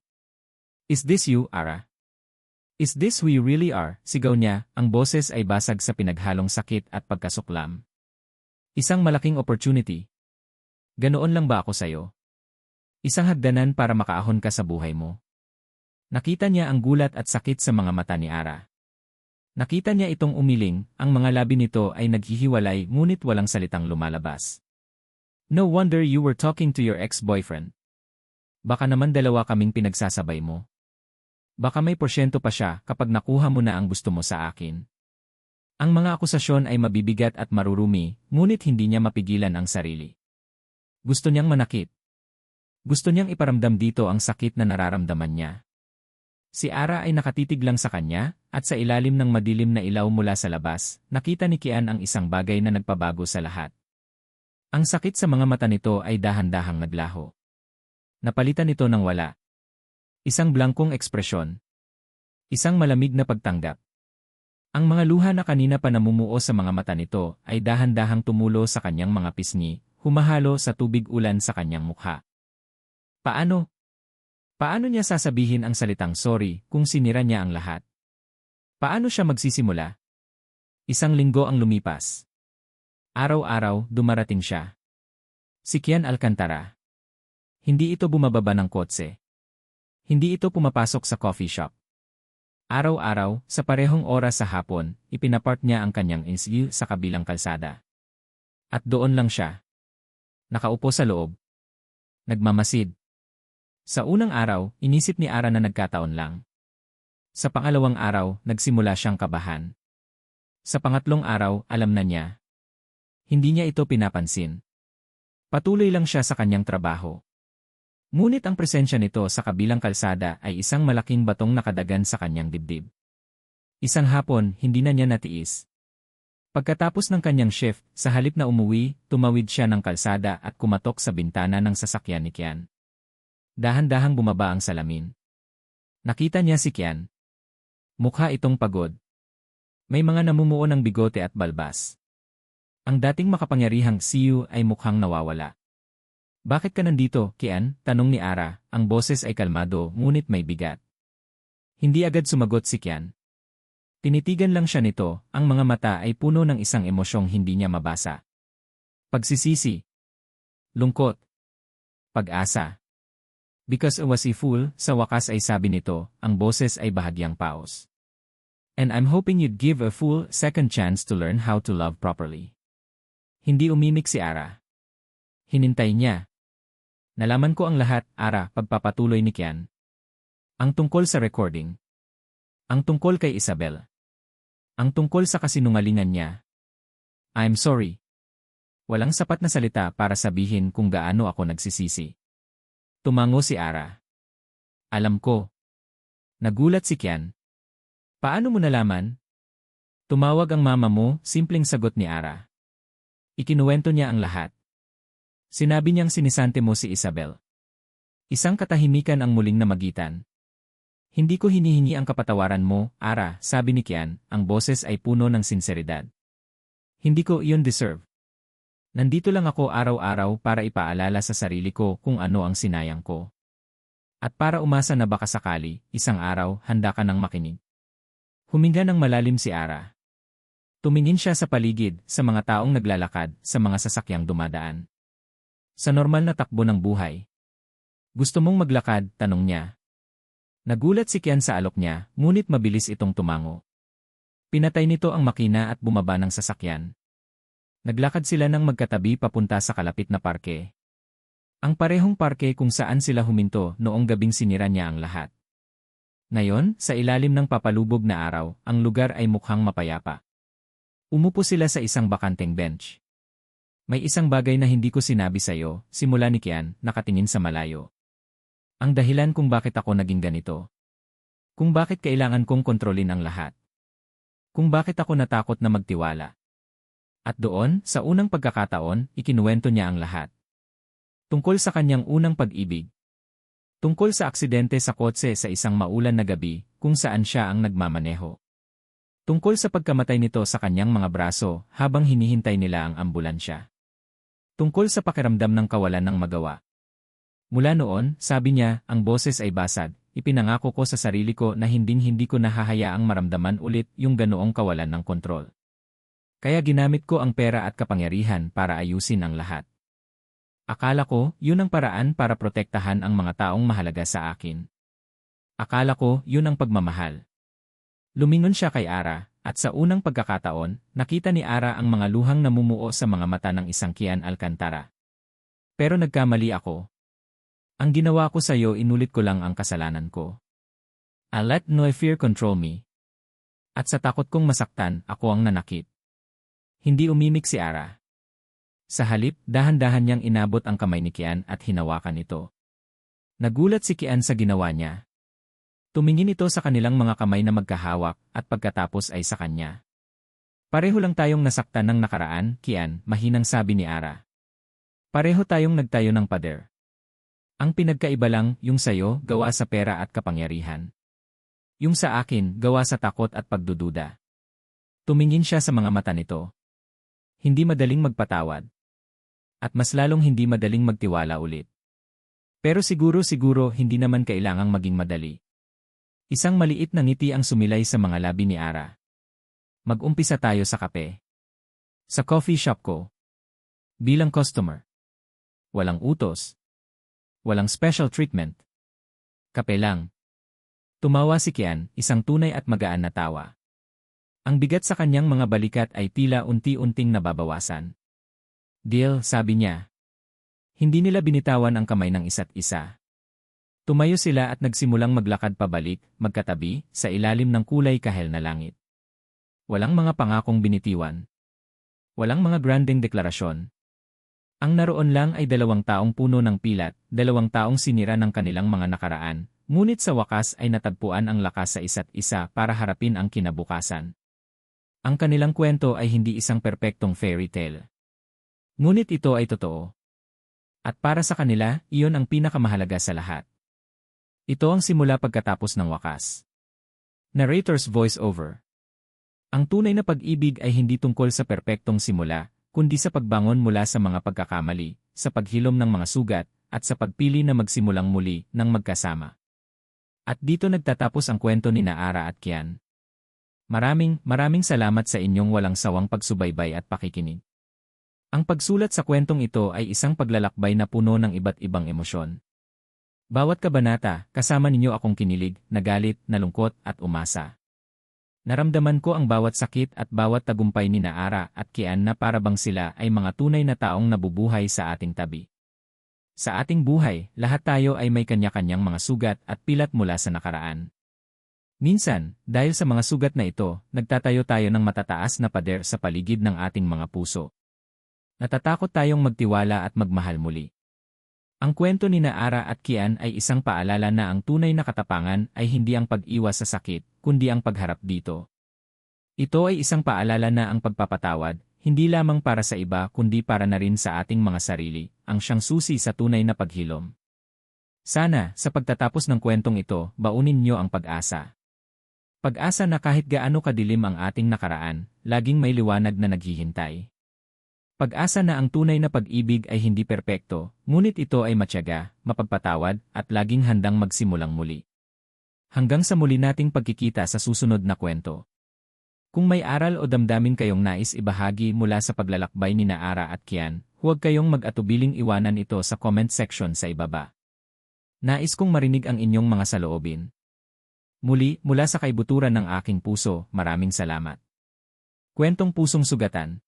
Is this you, Ara? Is this who you really are? Sigaw niya, ang boses ay basag sa pinaghalong sakit at pagkasuklam. Isang malaking opportunity. Ganoon lang ba ako sa'yo? Isang hagdanan para makaahon ka sa buhay mo. Nakita niya ang gulat at sakit sa mga mata ni Ara. Nakita niya itong umiling, ang mga labi nito ay naghihiwalay ngunit walang salitang lumalabas. No wonder you were talking to your ex-boyfriend. Baka naman dalawa kaming pinagsasabay mo. Baka may porsyento pa siya kapag nakuha mo na ang gusto mo sa akin. Ang mga akusasyon ay mabibigat at marurumi, ngunit hindi niya mapigilan ang sarili. Gusto niyang manakit. Gusto niyang iparamdam dito ang sakit na nararamdaman niya. Si Ara ay nakatitig lang sa kanya, at sa ilalim ng madilim na ilaw mula sa labas, nakita ni Kian ang isang bagay na nagpabago sa lahat. Ang sakit sa mga mata nito ay dahan-dahang naglaho. Napalitan nito ng wala. Isang blangkong ekspresyon. Isang malamig na pagtanggap. Ang mga luha na kanina pa namumuo sa mga mata nito ay dahan-dahang tumulo sa kanyang mga pisngi, humahalo sa tubig ulan sa kanyang mukha. Paano? Paano niya sasabihin ang salitang sorry kung sinira niya ang lahat? Paano siya magsisimula? Isang linggo ang lumipas. Araw-araw, dumarating siya. Si Kian Alcantara. Hindi ito bumababa ng kotse. Hindi ito pumapasok sa coffee shop. Araw-araw, sa parehong oras sa hapon, ipinapark niya ang kanyang SUV sa kabilang kalsada. At doon lang siya. Nakaupo sa loob. Nagmamasid. Sa unang araw, inisip ni Ara na nagkataon lang. Sa pangalawang araw, nagsimula siyang kabahan. Sa pangatlong araw, alam na niya. Hindi niya ito pinapansin. Patuloy lang siya sa kanyang trabaho. Ngunit ang presensya nito sa kabilang kalsada ay isang malaking batong nakadagan sa kanyang dibdib. Isang hapon, hindi na niya natiis. Pagkatapos ng kanyang shift, sa halip na umuwi, tumawid siya ng kalsada at kumatok sa bintana ng sasakyan ni Kian. Dahan-dahang bumaba ang salamin. Nakita niya si Kian. Mukha itong pagod. May mga namumuo ng bigote at balbas. Ang dating makapangyarihang siyu ay mukhang nawawala. Bakit ka nandito, Kian? Tanong ni Ara, ang boses ay kalmado ngunit may bigat. Hindi agad sumagot si Kian. Tinitigan lang siya nito, ang mga mata ay puno ng isang emosyong hindi niya mabasa. Pagsisisi. Lungkot. Pag-asa. Because I was a fool, sa wakas ay sabi nito, ang boses ay bahagyang paos. And I'm hoping you'd give a fool second chance to learn how to love properly. Hindi umimik si Ara. Hinintay niya. Nalaman ko ang lahat, Ara, pagpapatuloy ni Kian. Ang tungkol sa recording. Ang tungkol kay Isabel. Ang tungkol sa kasinungalingan niya. I'm sorry. Walang sapat na salita para sabihin kung gaano ako nagsisisi. Tumango si Ara. Alam ko. Nagulat si Kian. Paano mo nalaman? Tumawag ang mama mo, simpleng sagot ni Ara. Ikinuwento niya ang lahat. Sinabi niyang sinisante mo si Isabel. Isang katahimikan ang muling namagitan. Hindi ko hinihingi ang kapatawaran mo, Ara, sabi ni Kian, ang boses ay puno ng sinseridad. Hindi ko iyon deserve. Nandito lang ako araw-araw para ipaalala sa sarili ko kung ano ang sinayang ko. At para umasa na baka sakali, isang araw, handa ka nang makinig. Huminga ng malalim si Ara. Tumingin siya sa paligid, sa mga taong naglalakad, sa mga sasakyang dumadaan. Sa normal na takbo ng buhay. Gusto mong maglakad? Tanong niya. Nagulat si Kian sa alok niya, ngunit mabilis itong tumango. Pinatay nito ang makina at bumaba ng sasakyan. Naglakad sila ng magkatabi papunta sa kalapit na parke. Ang parehong parke kung saan sila huminto noong gabing sinira niya ang lahat. Ngayon, sa ilalim ng papalubog na araw, ang lugar ay mukhang mapayapa. Umupo sila sa isang bakanteng bench. May isang bagay na hindi ko sinabi sa'yo, simula ni Kian, nakatingin sa malayo. Ang dahilan kung bakit ako naging ganito. Kung bakit kailangan kong kontrolin ang lahat. Kung bakit ako natakot na magtiwala. At doon, sa unang pagkakataon, ikinuwento niya ang lahat. Tungkol sa kanyang unang pag-ibig. Tungkol sa aksidente sa kotse sa isang maulan na gabi, kung saan siya ang nagmamaneho. Tungkol sa pagkamatay nito sa kanyang mga braso habang hinihintay nila ang ambulansya. Tungkol sa pakiramdam ng kawalan ng magawa. Mula noon, sabi niya, ang boses ay basag, ipinangako ko sa sarili ko na hindi ko nahahayaang maramdaman ulit yung ganoong kawalan ng kontrol. Kaya ginamit ko ang pera at kapangyarihan para ayusin ang lahat. Akala ko, yun ang paraan para protektahan ang mga taong mahalaga sa akin. Akala ko, yun ang pagmamahal. Lumingon siya kay Ara, at sa unang pagkakataon, nakita ni Ara ang mga luhang namumuo sa mga mata ng isang Kian Alcantara. Pero nagkamali ako. Ang ginawa ko sa iyo, inulit ko lang ang kasalanan ko. I let no fear control me. At sa takot kong masaktan, ako ang nanakit. Hindi umimik si Ara. Sa halip, dahan-dahan niyang inabot ang kamay ni Kian at hinawakan ito. Nagulat si Kian sa ginawa niya. Tumingin ito sa kanilang mga kamay na magkahawak at pagkatapos ay sa kanya. Pareho lang tayong nasaktan ng nakaraan, Kian, mahinang sabi ni Ara. Pareho tayong nagtayo ng pader. Ang pinagkaiba lang, yung sayo, gawa sa pera at kapangyarihan. Yung sa akin, gawa sa takot at pagdududa. Tumingin siya sa mga mata nito. Hindi madaling magpatawad. At mas lalong hindi madaling magtiwala ulit. Pero siguro hindi naman kailangang maging madali. Isang maliit na ngiti ang sumilay sa mga labi ni Ara. Mag-umpisa tayo sa kape. Sa coffee shop ko. Bilang customer. Walang utos. Walang special treatment. Kape lang. Tumawa si Kian, isang tunay at magaan na tawa. Ang bigat sa kanyang mga balikat ay tila unti-unting nababawasan. Deal, sabi niya. Hindi nila binitawan ang kamay ng isa't isa. Tumayo sila at nagsimulang maglakad pabalik, magkatabi, sa ilalim ng kulay kahel na langit. Walang mga pangakong binitiwan. Walang mga granding deklarasyon. Ang naroon lang ay 2 taong puno ng pilat, 2 taong sinira ng kanilang mga nakaraan, ngunit sa wakas ay natagpuan ang lakas sa isa't isa para harapin ang kinabukasan. Ang kanilang kwento ay hindi isang perpektong fairy tale. Ngunit ito ay totoo. At para sa kanila, iyon ang pinakamahalaga sa lahat. Ito ang simula pagkatapos ng wakas. Narrator's voice-over. Ang tunay na pag-ibig ay hindi tungkol sa perpektong simula, kundi sa pagbangon mula sa mga pagkakamali, sa paghilom ng mga sugat, at sa pagpili na magsimulang muli ng magkasama. At dito nagtatapos ang kwento ni Ara at Kian. Maraming salamat sa inyong walang sawang pagsubaybay at pakikinig. Ang pagsulat sa kwentong ito ay isang paglalakbay na puno ng iba't ibang emosyon. Bawat kabanata, kasama ninyo akong kinilig, nagalit, nalungkot, at umasa. Naramdaman ko ang bawat sakit at bawat tagumpay ni Ara at Kian na parabang sila ay mga tunay na taong nabubuhay sa ating tabi. Sa ating buhay, lahat tayo ay may kanya-kanyang mga sugat at pilat mula sa nakaraan. Minsan, dahil sa mga sugat na ito, nagtatayo tayo ng matataas na pader sa paligid ng ating mga puso. Natatakot tayong magtiwala at magmahal muli. Ang kwento ni Ara at Kian ay isang paalala na ang tunay na katapangan ay hindi ang pag-iwas sa sakit, kundi ang pagharap dito. Ito ay isang paalala na ang pagpapatawad, hindi lamang para sa iba kundi para na rin sa ating mga sarili, ang siyang susi sa tunay na paghilom. Sana, sa pagtatapos ng kwentong ito, baunin niyo ang pag-asa. Pag-asa na kahit gaano kadilim ang ating nakaraan, laging may liwanag na naghihintay. Pag-asa na ang tunay na pag-ibig ay hindi perpekto, ngunit ito ay matyaga, mapagpatawad, at laging handang magsimulang muli. Hanggang sa muli nating pagkikita sa susunod na kwento. Kung may aral o damdamin kayong nais ibahagi mula sa paglalakbay ni Ara at Kian, huwag kayong mag-atubiling iwanan ito sa comment section sa ibaba. Nais kong marinig ang inyong mga saloobin. Muli, mula sa kaibuturan ng aking puso, maraming salamat. Kwentong Pusong Sugatan.